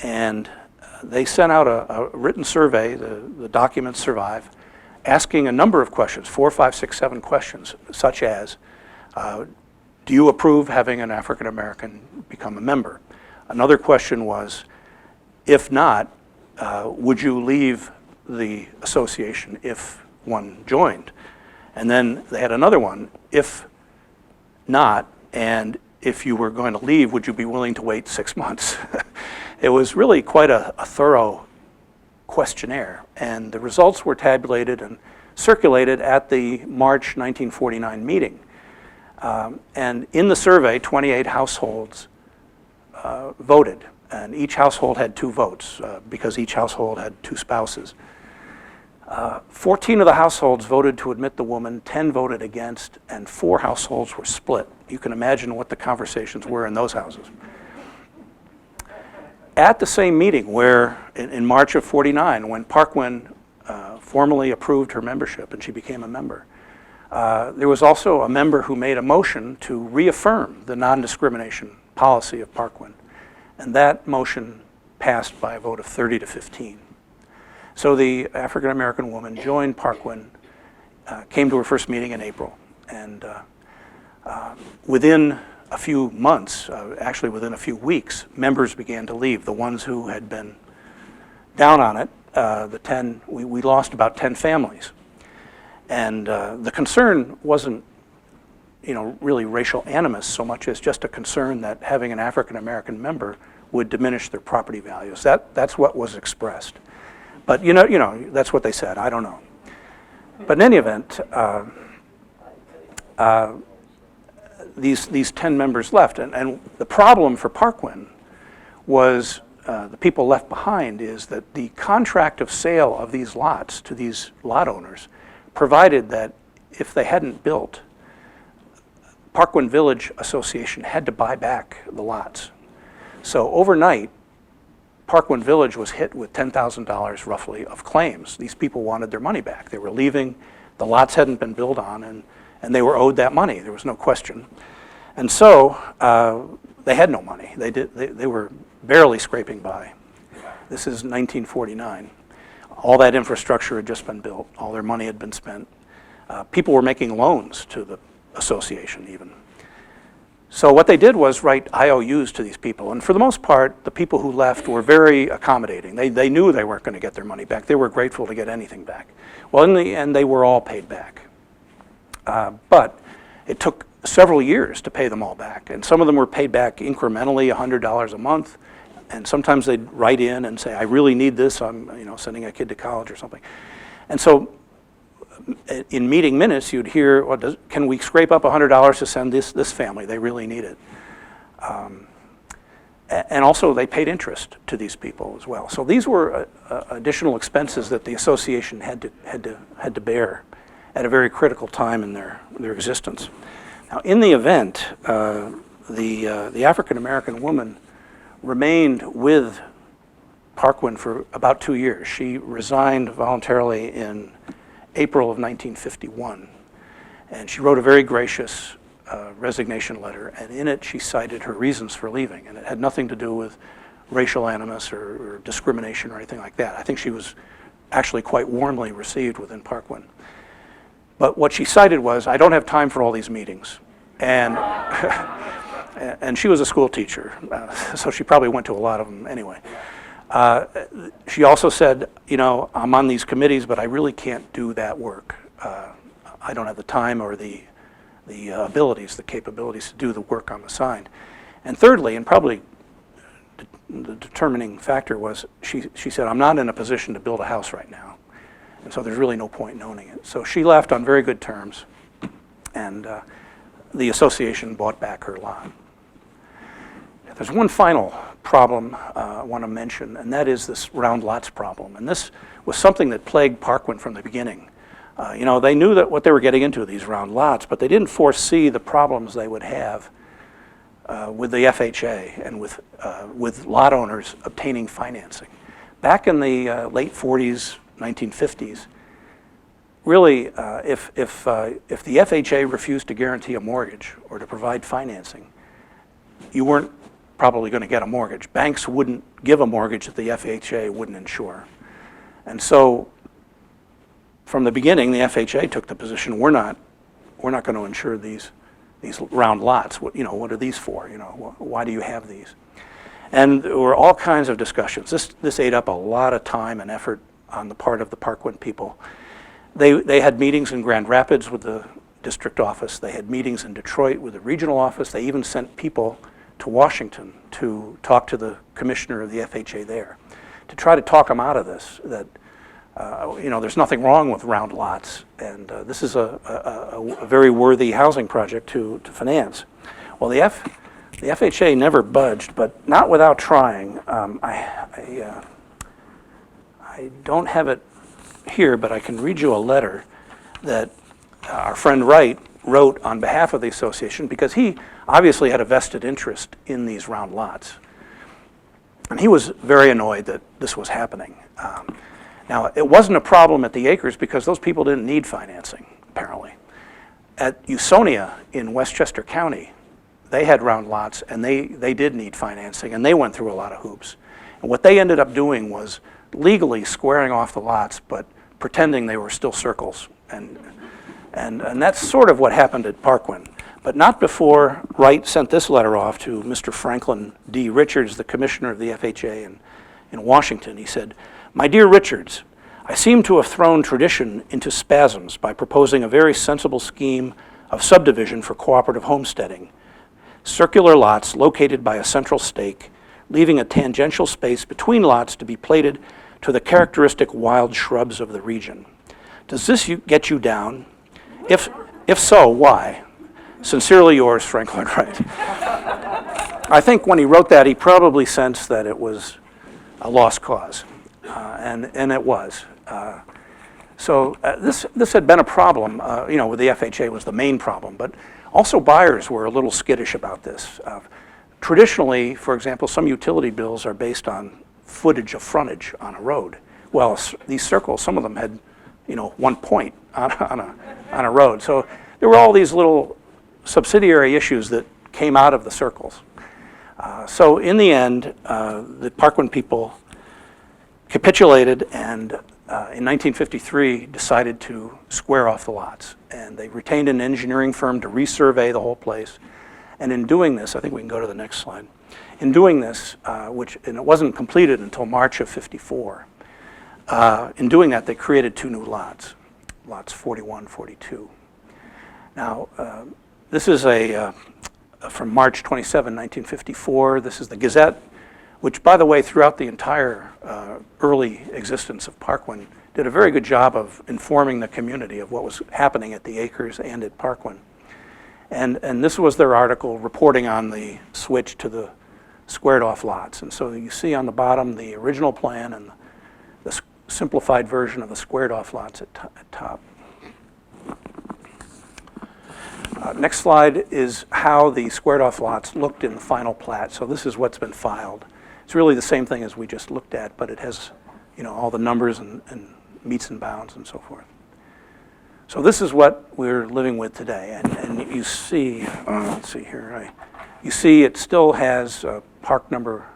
And they sent out a written survey, the documents survive, asking a number of questions, 4, 5, 6, 7 questions, such as, do you approve having an African American become a member? Another question was, if not, would you leave the association if one joined? And then they had another one, if not, and if you were going to leave, would you be willing to wait 6 months? It was really quite a thorough questionnaire, and the results were tabulated and circulated at the March 1949 meeting. And in the survey, 28 households voted, and each household had 2 votes because each household had 2 spouses. 14 of the households voted to admit the woman, 10 voted against, and 4 households were split. You can imagine what the conversations were in those houses. At the same meeting where, in March of '49, when Parkwyn formally approved her membership and she became a member, there was also a member who made a motion to reaffirm the non-discrimination policy of Parkwyn. And that motion passed by a vote of 30 to 15. So the African American woman joined Parkwyn, came to her first meeting in April, and within a few months, actually within a few weeks, members began to leave. The ones who had been down on it, we lost about 10 families. And the concern wasn't, really racial animus so much as just a concern that having an African American member would diminish their property values. That's what was expressed. But that's what they said. I don't know. But in any event, these 10 members left, and the problem for Parkwyn was the people left behind is that the contract of sale of these lots to these lot owners provided that if they hadn't built, Parkwyn Village Association had to buy back the lots. So overnight, Parkwyn Village was hit with $10,000 roughly of claims. These people wanted their money back. They were leaving, the lots hadn't been built on, and they were owed that money. There was no question. And so they had no money. They were barely scraping by. This is 1949. All that infrastructure had just been built. All their money had been spent. People were making loans to the association even. So what they did was write IOUs to these people. And for the most part, the people who left were very accommodating. They knew they weren't going to get their money back. They were grateful to get anything back. Well, in the end, they were all paid back. But it took several years to pay them all back. And some of them were paid back incrementally, $100 a month. And sometimes they'd write in and say, I really need this. I'm sending a kid to college or something. And so in meeting minutes, you'd hear, can we scrape up $100 to send this family? They really need it. And also they paid interest to these people as well. So these were additional expenses that the association had to bear at a very critical time in their existence. Now, in the event, the African American woman remained with Parkwyn for about 2 years. She resigned voluntarily in April of 1951, and she wrote a very gracious resignation letter, and in it she cited her reasons for leaving, and it had nothing to do with racial animus or discrimination or anything like that. I think she was actually quite warmly received within Parkwyn. But what she cited was, I don't have time for all these meetings. And, and she was a school teacher, so she probably went to a lot of them anyway. She also said, I'm on these committees, but I really can't do that work. I don't have the time or the abilities, the capabilities to do the work I'm assigned. And thirdly, and probably the determining factor was, she said, I'm not in a position to build a house right now. And so there's really no point in owning it. So she left on very good terms, and the association bought back her lot. There's one final problem I want to mention, and that is this round lots problem. And this was something that plagued Parkwyn from the beginning. They knew that what they were getting into, these round lots, but they didn't foresee the problems they would have with the FHA and with lot owners obtaining financing. Back in the late 40s, 1950s, really, if the FHA refused to guarantee a mortgage or to provide financing, you weren't probably going to get a mortgage. Banks wouldn't give a mortgage that the FHA wouldn't insure. And so from the beginning, the FHA took the position, we're not going to insure these round lots. What are these for? Why do you have these? And there were all kinds of discussions. This ate up a lot of time and effort on the part of the Parkland people. They had meetings in Grand Rapids with the district office. They had meetings in Detroit with the regional office. They even sent people to Washington to talk to the commissioner of the FHA there, to try to talk them out of this, that there's nothing wrong with round lots, and this is a very worthy housing project to finance. Well, the FHA never budged, but not without trying. I don't have it here, but I can read you a letter that our friend Wright wrote on behalf of the association, because he obviously had a vested interest in these round lots. And he was very annoyed that this was happening. Now, it wasn't a problem at the Acres because those people didn't need financing, apparently. At Usonia in Westchester County, they had round lots, and they did need financing, and they went through a lot of hoops. And what they ended up doing was legally squaring off the lots, but pretending they were still circles. And that's sort of what happened at Parkwyn. But not before Wright sent this letter off to Mr. Franklin D. Richards, the commissioner of the FHA in Washington. He said, "My dear Richards, I seem to have thrown tradition into spasms by proposing a very sensible scheme of subdivision for cooperative homesteading. Circular lots located by a central stake, leaving a tangential space between lots to be plated to the characteristic wild shrubs of the region. Does this get you down? If so, why? Sincerely yours, Franklin Wright." I think when he wrote that, he probably sensed that it was a lost cause, and it was. So this had been a problem, with the FHA was the main problem, but also buyers were a little skittish about this. Traditionally, for example, some utility bills are based on footage of frontage on a road. Well, these circles, some of them had, 1 point on a road. So there were all these little subsidiary issues that came out of the circles. So in the end, the Parkland people capitulated and in 1953 decided to square off the lots. And they retained an engineering firm to resurvey the whole place. And in doing this, I think we can go to the next slide. In doing this, and it wasn't completed until March of '54, in doing that, they created 2 new lots, lots 41, 42. Now, this is from March 27, 1954. This is the Gazette, which, by the way, throughout the entire early existence of Parkland, did a very good job of informing the community of what was happening at the Acres and at Parkland. And this was their article reporting on the switch to the squared off lots. And so you see on the bottom the original plan and the simplified version of the squared off lots at top. Next slide is how the squared off lots looked in the final plat. So this is what's been filed. It's really the same thing as we just looked at, but it has, all the numbers and meets and bounds and so forth. So this is what we're living with today. And you see, let's see here, you see it still has park number,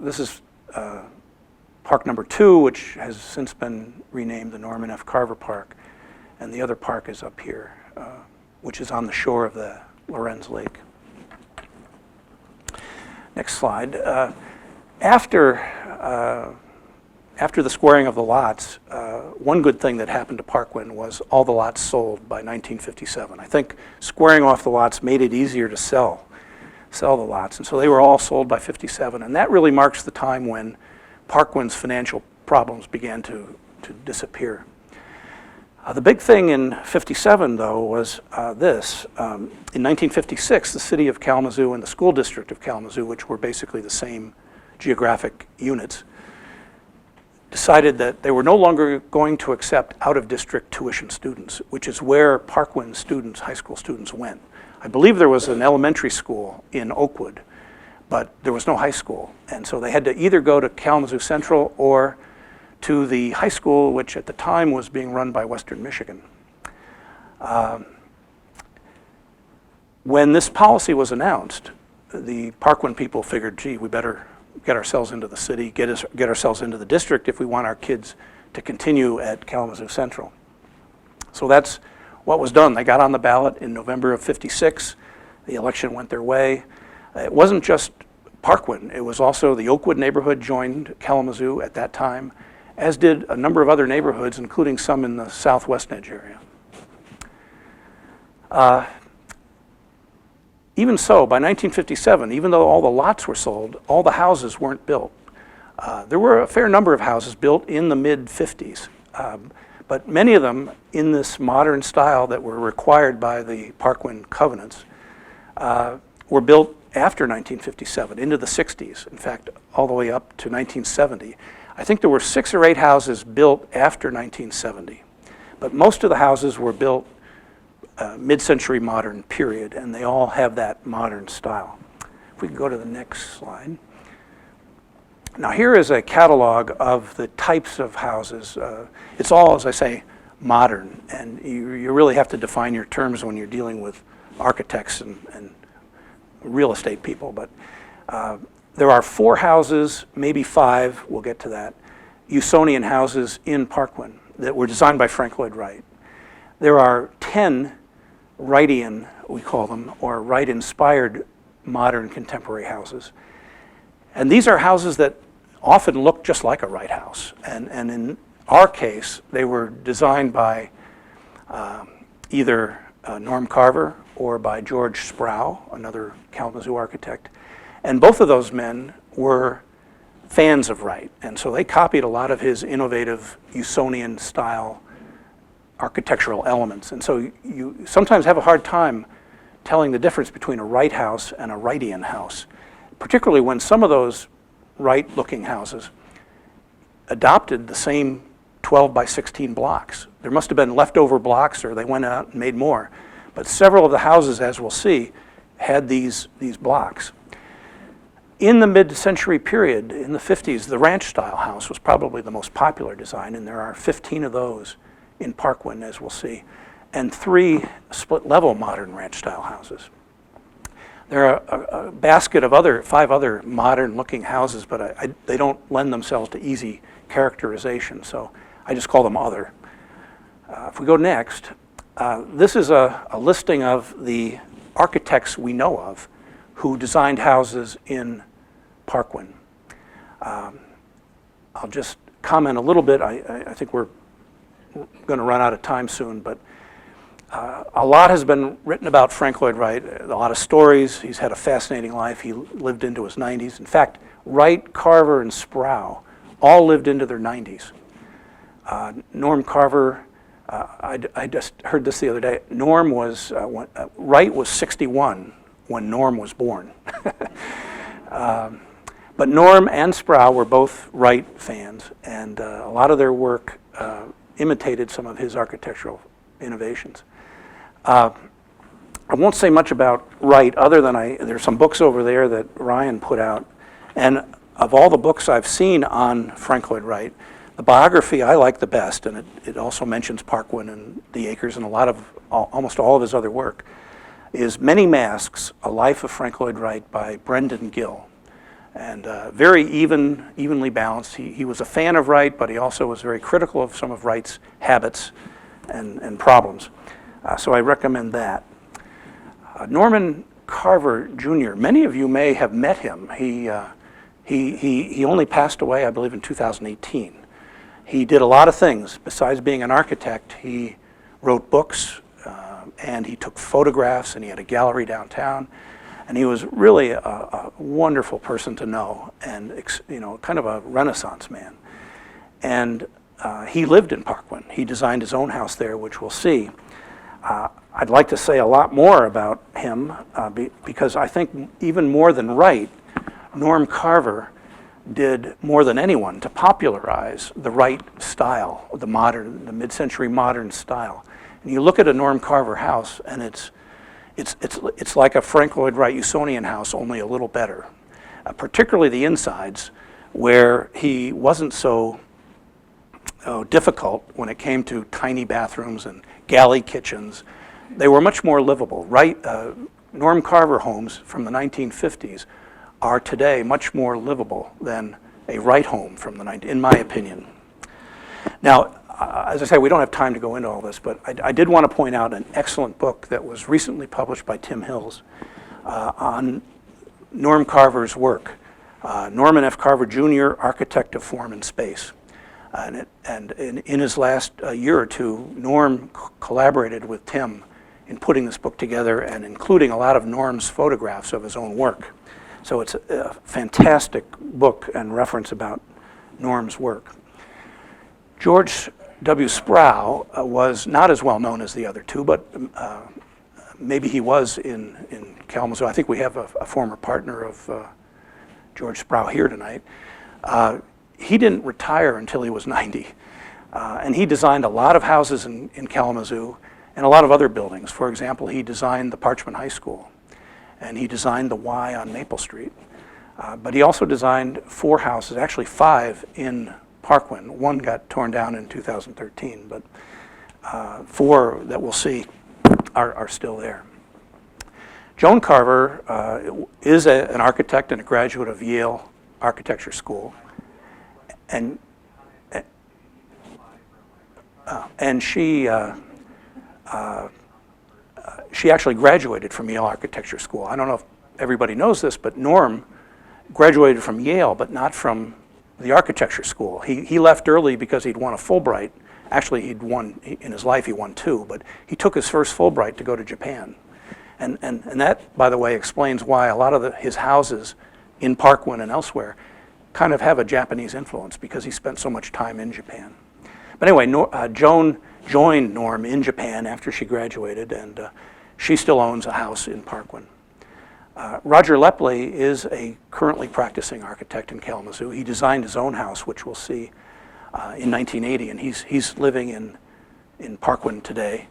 this is park number 2, which has since been renamed the Norman F. Carver Park. And the other park is up here, which is on the shore of the Lorenz Lake. Next slide. After the squaring of the lots, one good thing that happened to Parkland was all the lots sold by 1957. I think squaring off the lots made it easier to sell the lots, and so they were all sold by '57, and that really marks the time when Parkland's financial problems began to disappear. The big thing in '57, though, was this. In 1956, the city of Kalamazoo and the school district of Kalamazoo, which were basically the same geographic units, decided that they were no longer going to accept out-of-district tuition students, which is where Parkland students, high school students, went. I believe there was an elementary school in Oakwood, but there was no high school. And so they had to either go to Kalamazoo Central or to the high school, which at the time was being run by Western Michigan. When this policy was announced, the Parkwyn people figured, gee, we better get ourselves into the city, get ourselves into the district if we want our kids to continue at Kalamazoo Central. So that's what was done. They got on the ballot in November of '56. The election went their way. It wasn't just Parkwyn. It was also the Oakwood neighborhood joined Kalamazoo at that time, as did a number of other neighborhoods, including some in the Southwest Edge area. Even so, by 1957, even though all the lots were sold, all the houses weren't built. There were a fair number of houses built in the mid-50s, but many of them in this modern style that were required by the Parkwyn covenants were built after 1957, into the 60s, in fact, all the way up to 1970. I think there were 6 or 8 houses built after 1970, but most of the houses were built mid-century modern period, and they all have that modern style. If we can go to the next slide. Now here is a catalog of the types of houses. It's all, as I say, modern, and you really have to define your terms when you're dealing with architects and real estate people, but there are 4 houses, maybe 5, we'll get to that, Usonian houses in Parkwyn that were designed by Frank Lloyd Wright. There are 10 Wrightian, we call them, or Wright-inspired modern contemporary houses. And these are houses that often look just like a Wright house. And in our case, they were designed by either Norm Carver or by George Sprau, another Kalamazoo architect. And both of those men were fans of Wright. And so they copied a lot of his innovative Usonian style architectural elements. And so you sometimes have a hard time telling the difference between a Wright house and a Wrightian house, particularly when some of those Wright-looking houses adopted the same 12 by 16 blocks. There must have been leftover blocks, or they went out and made more. But several of the houses, as we'll see, had these blocks. In the mid-century period, in the 50s, the ranch-style house was probably the most popular design, and there are 15 of those in Parkwyn, as we'll see, and 3 split-level modern ranch-style houses. There are a basket of 5 other modern-looking houses, but they don't lend themselves to easy characterization, so I just call them other. If we go next, this is a listing of the architects we know of who designed houses in Parkwyn. I'll just comment a little bit. I think we're going to run out of time soon, but a lot has been written about Frank Lloyd Wright, a lot of stories. He's had a fascinating life. He lived into his 90s. In fact, Wright, Carver, and Sprau all lived into their 90s. Norm Carver, I just heard this the other day. Wright was 61 when Norm was born. But Norm and Sprau were both Wright fans, and a lot of their work imitated some of his architectural innovations. I won't say much about Wright other than there's some books over there that Ryan put out, and of all the books I've seen on Frank Lloyd Wright, the biography I like the best, and it also mentions Parkwyn and the Acres and almost all of his other work, is Many Masks, A Life of Frank Lloyd Wright by Brendan Gill. And very evenly balanced. He was a fan of Wright, but he also was very critical of some of Wright's habits and problems. So I recommend that. Norman Carver Jr., many of you may have met him. He only passed away, I believe, in 2018. He did a lot of things. Besides being an architect, he wrote books, and he took photographs, and he had a gallery downtown. And he was really a wonderful person to know, and kind of a Renaissance man. And he lived in Parkwyn. He designed his own house there, which we'll see. I'd like to say a lot more about him because I think even more than Wright, Norm Carver did more than anyone to popularize the Wright style, the mid-century modern style. And you look at a Norm Carver house, and it's like a Frank Lloyd Wright Usonian house, only a little better. Particularly the insides, where he wasn't so difficult when it came to tiny bathrooms and galley kitchens. They were much more livable. Norm Carver homes from the 1950s are today much more livable than a Wright home from in my opinion. Now, as I say, we don't have time to go into all this, but I did want to point out an excellent book that was recently published by Tim Hills on Norm Carver's work. Norman F. Carver, Jr., Architect of Form and Space. And in his last year or two, Norm collaborated with Tim in putting this book together and including a lot of Norm's photographs of his own work. So it's a fantastic book and reference about Norm's work. George W. Sprau was not as well known as the other two, but maybe he was in Kalamazoo. I think we have a former partner of George Sprau here tonight. He didn't retire until he was 90. And he designed a lot of houses in Kalamazoo and a lot of other buildings. For example, he designed the Parchman High School, and he designed the Y on Maple Street. But he also designed 4 houses, actually 5 in Parkwyn. 1 got torn down in 2013, but 4 that we'll see are still there. Joan Carver is an architect and a graduate of Yale Architecture School. And she actually graduated from Yale Architecture School. I don't know if everybody knows this, but Norm graduated from Yale, but not from the architecture school. He left early because he'd won a Fulbright. Actually, in his life, he won 2, but he took his first Fulbright to go to Japan. And that, by the way, explains why a lot of his houses in Parkwyn and elsewhere kind of have a Japanese influence, because he spent so much time in Japan. But anyway, Joan joined Norm in Japan after she graduated, and she still owns a house in Parkwyn. Roger Lepley is a currently practicing architect in Kalamazoo. He designed his own house, which we'll see in 1980, and he's living in Parkwyn today.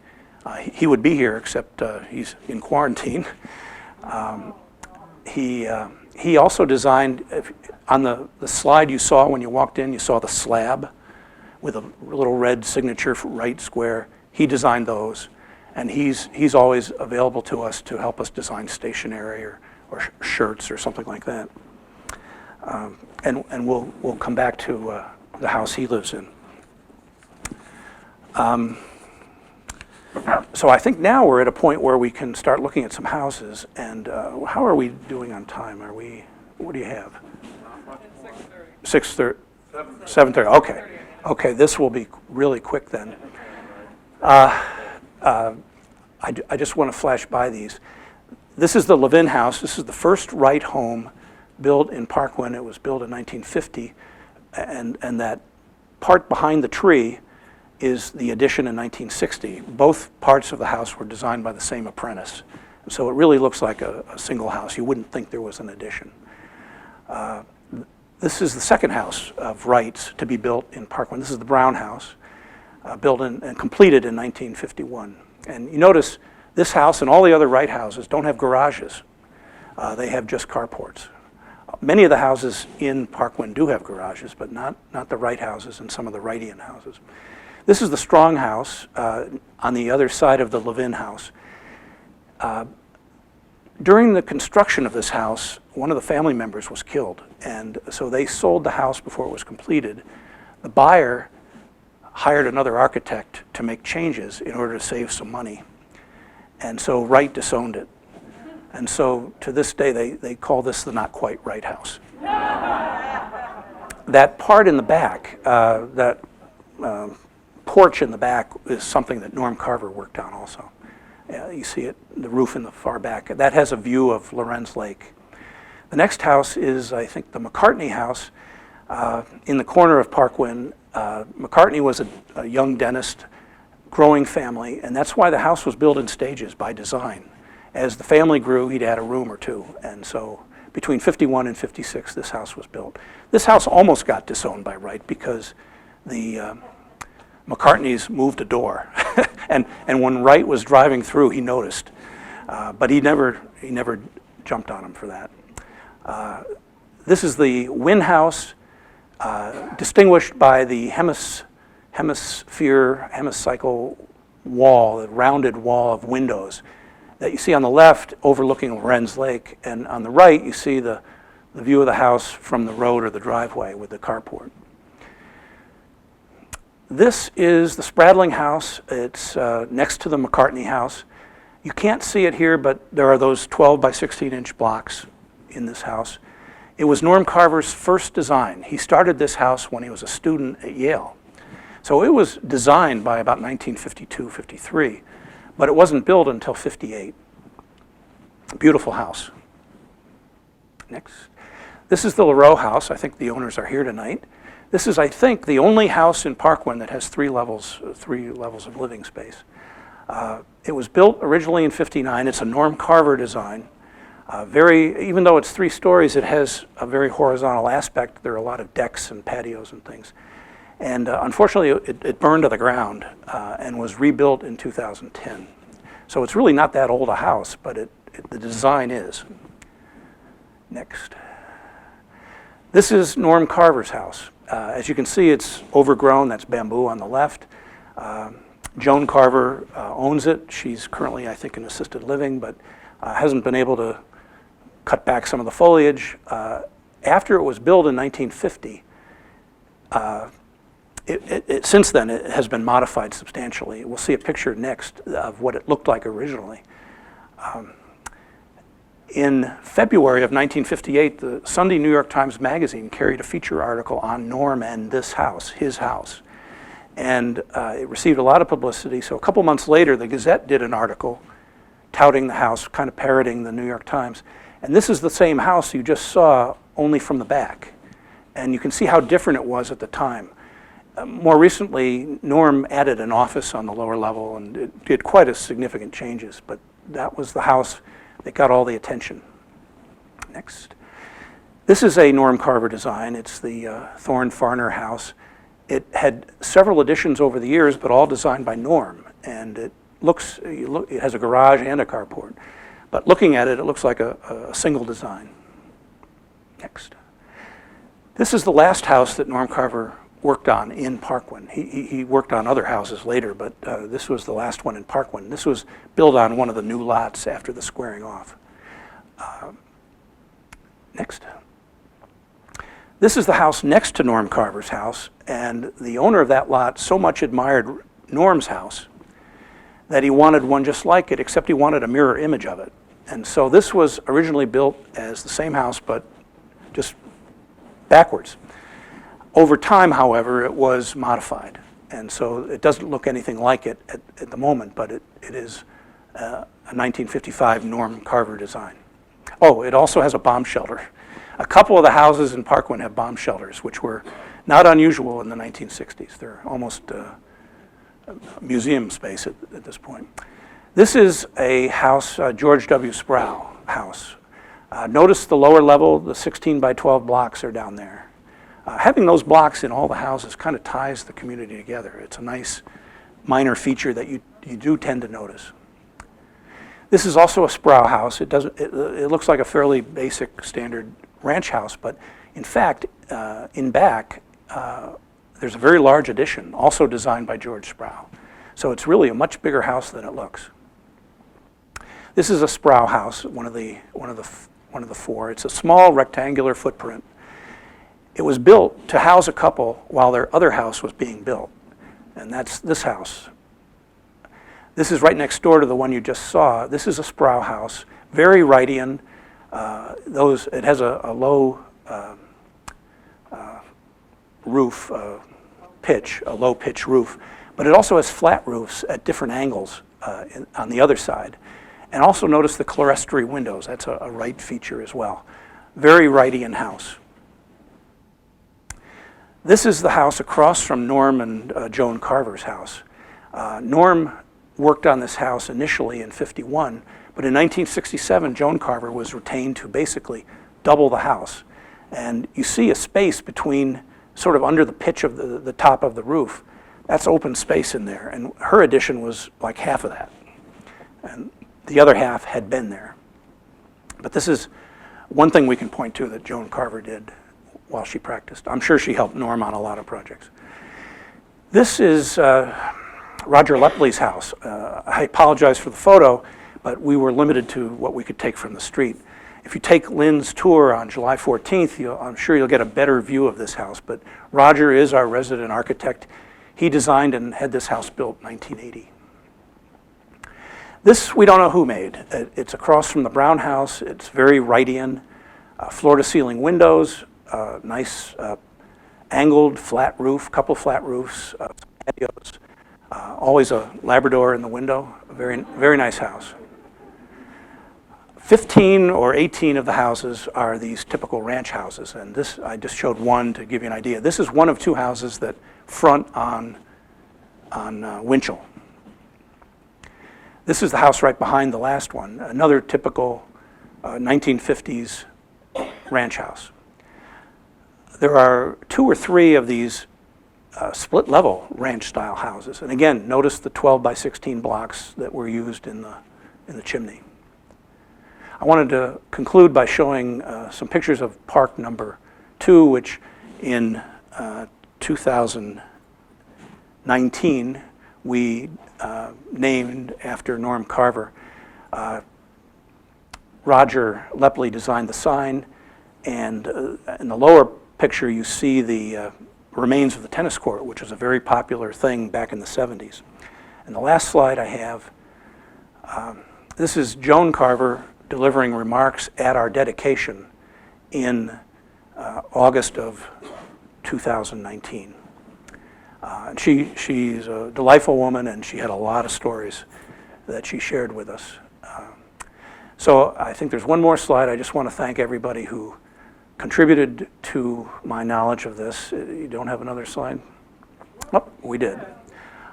He would be here, except he's in quarantine. He also designed, on the slide you saw when you walked in, you saw the slab with a little red signature for Wright Square. He designed those, and he's always available to us to help us design stationery or shirts or something like that. And we'll come back to the house he lives in. So I think now we're at a point where we can start looking at some houses. And how are we doing on time? What do you have? 6:30. 7:30. Okay. Okay, this will be really quick then. I just want to flash by these. This is the Levin House. This is the first Wright home built in Parkwyn. It was built in 1950. And that part behind the tree is the addition in 1960. Both parts of the house were designed by the same apprentice. So it really looks like a single house. You wouldn't think there was an addition. This is the second house of Wright's to be built in Parkwyn. This is the Brown House, built and completed in 1951. And you notice this house and all the other Wright houses don't have garages. They have just carports. Many of the houses in Parkwyn do have garages, but not the Wright houses and some of the Wrightian houses. This is the Strong House on the other side of the Levin House. During the construction of this house, one of the family members was killed, and so they sold the house before it was completed. The buyer hired another architect to make changes in order to save some money, and so Wright disowned it. And so to this day, they call this the Not Quite Wright House. That part in the back, that porch in the back, is something that Norm Carver worked on also. You see it, the roof in the far back. That has a view of Lorenz Lake. The next house is, I think, the McCartney House in the corner of Parkwyn. McCartney was a young dentist, growing family, and that's why the house was built in stages by design. As the family grew, he'd add a room or two, and so between 51 and 56, this house was built. This house almost got disowned by Wright because the McCartneys moved a door, and when Wright was driving through, he noticed, but he never jumped on him for that. This is the Wynn House, distinguished by the hemicycle wall, the rounded wall of windows. that you see on the left overlooking Lorenz Lake, and on the right you see the view of the house from the road or the driveway with the carport. This is the Spradling House. It's next to the McCartney House. You can't see it here, but there are those 12 by 16 inch blocks in this house. It was Norm Carver's first design. He started this house when he was a student at Yale. So it was designed by about 1952, 53, but it wasn't built until 58. Beautiful house. Next. This is the Laro House. I think the owners are here tonight. This is, I think, the only house in Parkwyn that has three levels of living space. It was built originally in 59. It's a Norm Carver design. Even though it's 3 stories, it has a very horizontal aspect. There are a lot of decks and patios and things. And unfortunately, it burned to the ground and was rebuilt in 2010. So it's really not that old a house, but the design is. Next. This is Norm Carver's house. As you can see, it's overgrown. That's bamboo on the left. Joan Carver owns it. She's currently, I think, in assisted living, but hasn't been able to cut back some of the foliage. After it was built in 1950, since then it has been modified substantially. We'll see a picture next of what it looked like originally. In February of 1958, the Sunday New York Times Magazine carried a feature article on Norm and this house, his house. And it received a lot of publicity. So a couple months later, the Gazette did an article touting the house, kind of parroting the New York Times. And this is the same house you just saw, only from the back. And you can see how different it was at the time. More recently, Norm added an office on the lower level, and it did quite a significant changes. But that was the house that got all the attention. Next. This is a Norm Carver design. It's the Thorne Farner house. It had several additions over the years, but all designed by Norm. And it has a garage and a carport. But looking at it, it looks like a single design. Next. This is the last house that Norm Carver worked on in Parkwyn. He worked on other houses later, but this was the last one in Parkwyn. This was built on one of the new lots after the squaring off. Next. This is the house next to Norm Carver's house, and the owner of that lot so much admired Norm's house that he wanted one just like it, except he wanted a mirror image of it. And so this was originally built as the same house, but just backwards. Over time, however, it was modified, and so it doesn't look anything like it at the moment, but it is a 1955 Norm Carver design. Oh, it also has a bomb shelter. A couple of the houses in Parkwyn have bomb shelters, which were not unusual in the 1960s. They're almost museum space at this point. This is a house, George W. Sprau house. Notice the lower level, the 16 by 12 blocks are down there. Having those blocks in all the houses kind of ties the community together. It's a nice minor feature that you do tend to notice. This is also a Sprau house. It looks like a fairly basic standard ranch house, but in fact, in back, there's a very large addition, also designed by George Sprau. So it's really a much bigger house than it looks. This is a Sprau house, one of the 4. It's a small rectangular footprint. It was built to house a couple while their other house was being built, and that's this house. This is right next door to the one you just saw. This is a Sprau house, very Wrightian. It has a low roof pitch, a low pitch roof, but it also has flat roofs at different angles on the other side. And also notice the clerestory windows. That's a Wright feature as well. Very Wrightian house. This is the house across from Norm and Joan Carver's house. Norm worked on this house initially in 51, but in 1967, Joan Carver was retained to basically double the house. And you see a space between, sort of under the pitch of the top of the roof. That's open space in there, and her addition was like half of that. And the other half had been there. But this is one thing we can point to that Joan Carver did while she practiced. I'm sure she helped Norm on a lot of projects. This is Roger Lepley's house. I apologize for the photo, but we were limited to what we could take from the street. If you take Lynn's tour on July 14th, I'm sure you'll get a better view of this house, but Roger is our resident architect. He designed and had this house built in 1980. This we don't know who made. It's across from the Brown house. It's very Wrightian, floor-to-ceiling windows, nice angled flat roof, couple flat roofs, patios, always a Labrador in the window. A very, very nice house. 15 or 18 of the houses are these typical ranch houses, and this, I just showed one to give you an idea. This is one of two houses that front on Winchell. This is the house right behind the last one, another typical 1950s ranch house. There are 2 or 3 of these split-level ranch-style houses, and again, notice the 12 by 16 blocks that were used in the chimney. I wanted to conclude by showing some pictures of Park number 2, which in 2019 we named after Norm Carver. Roger Lepley designed the sign, and in the lower picture you see the remains of the tennis court, which was a very popular thing back in the 70s. And the last slide I have, this is Joan Carver delivering remarks at our dedication in August of 2019. She's a delightful woman, and she had a lot of stories that she shared with us. So I think there's one more slide. I just want to thank everybody who contributed to my knowledge of this. You don't have another slide? Oh, we did.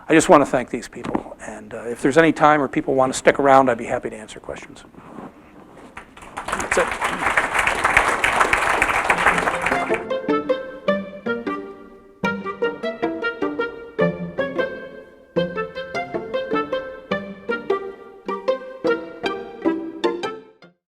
I just want to thank these people, and if there's any time or people want to stick around, I'd be happy to answer questions. That's it.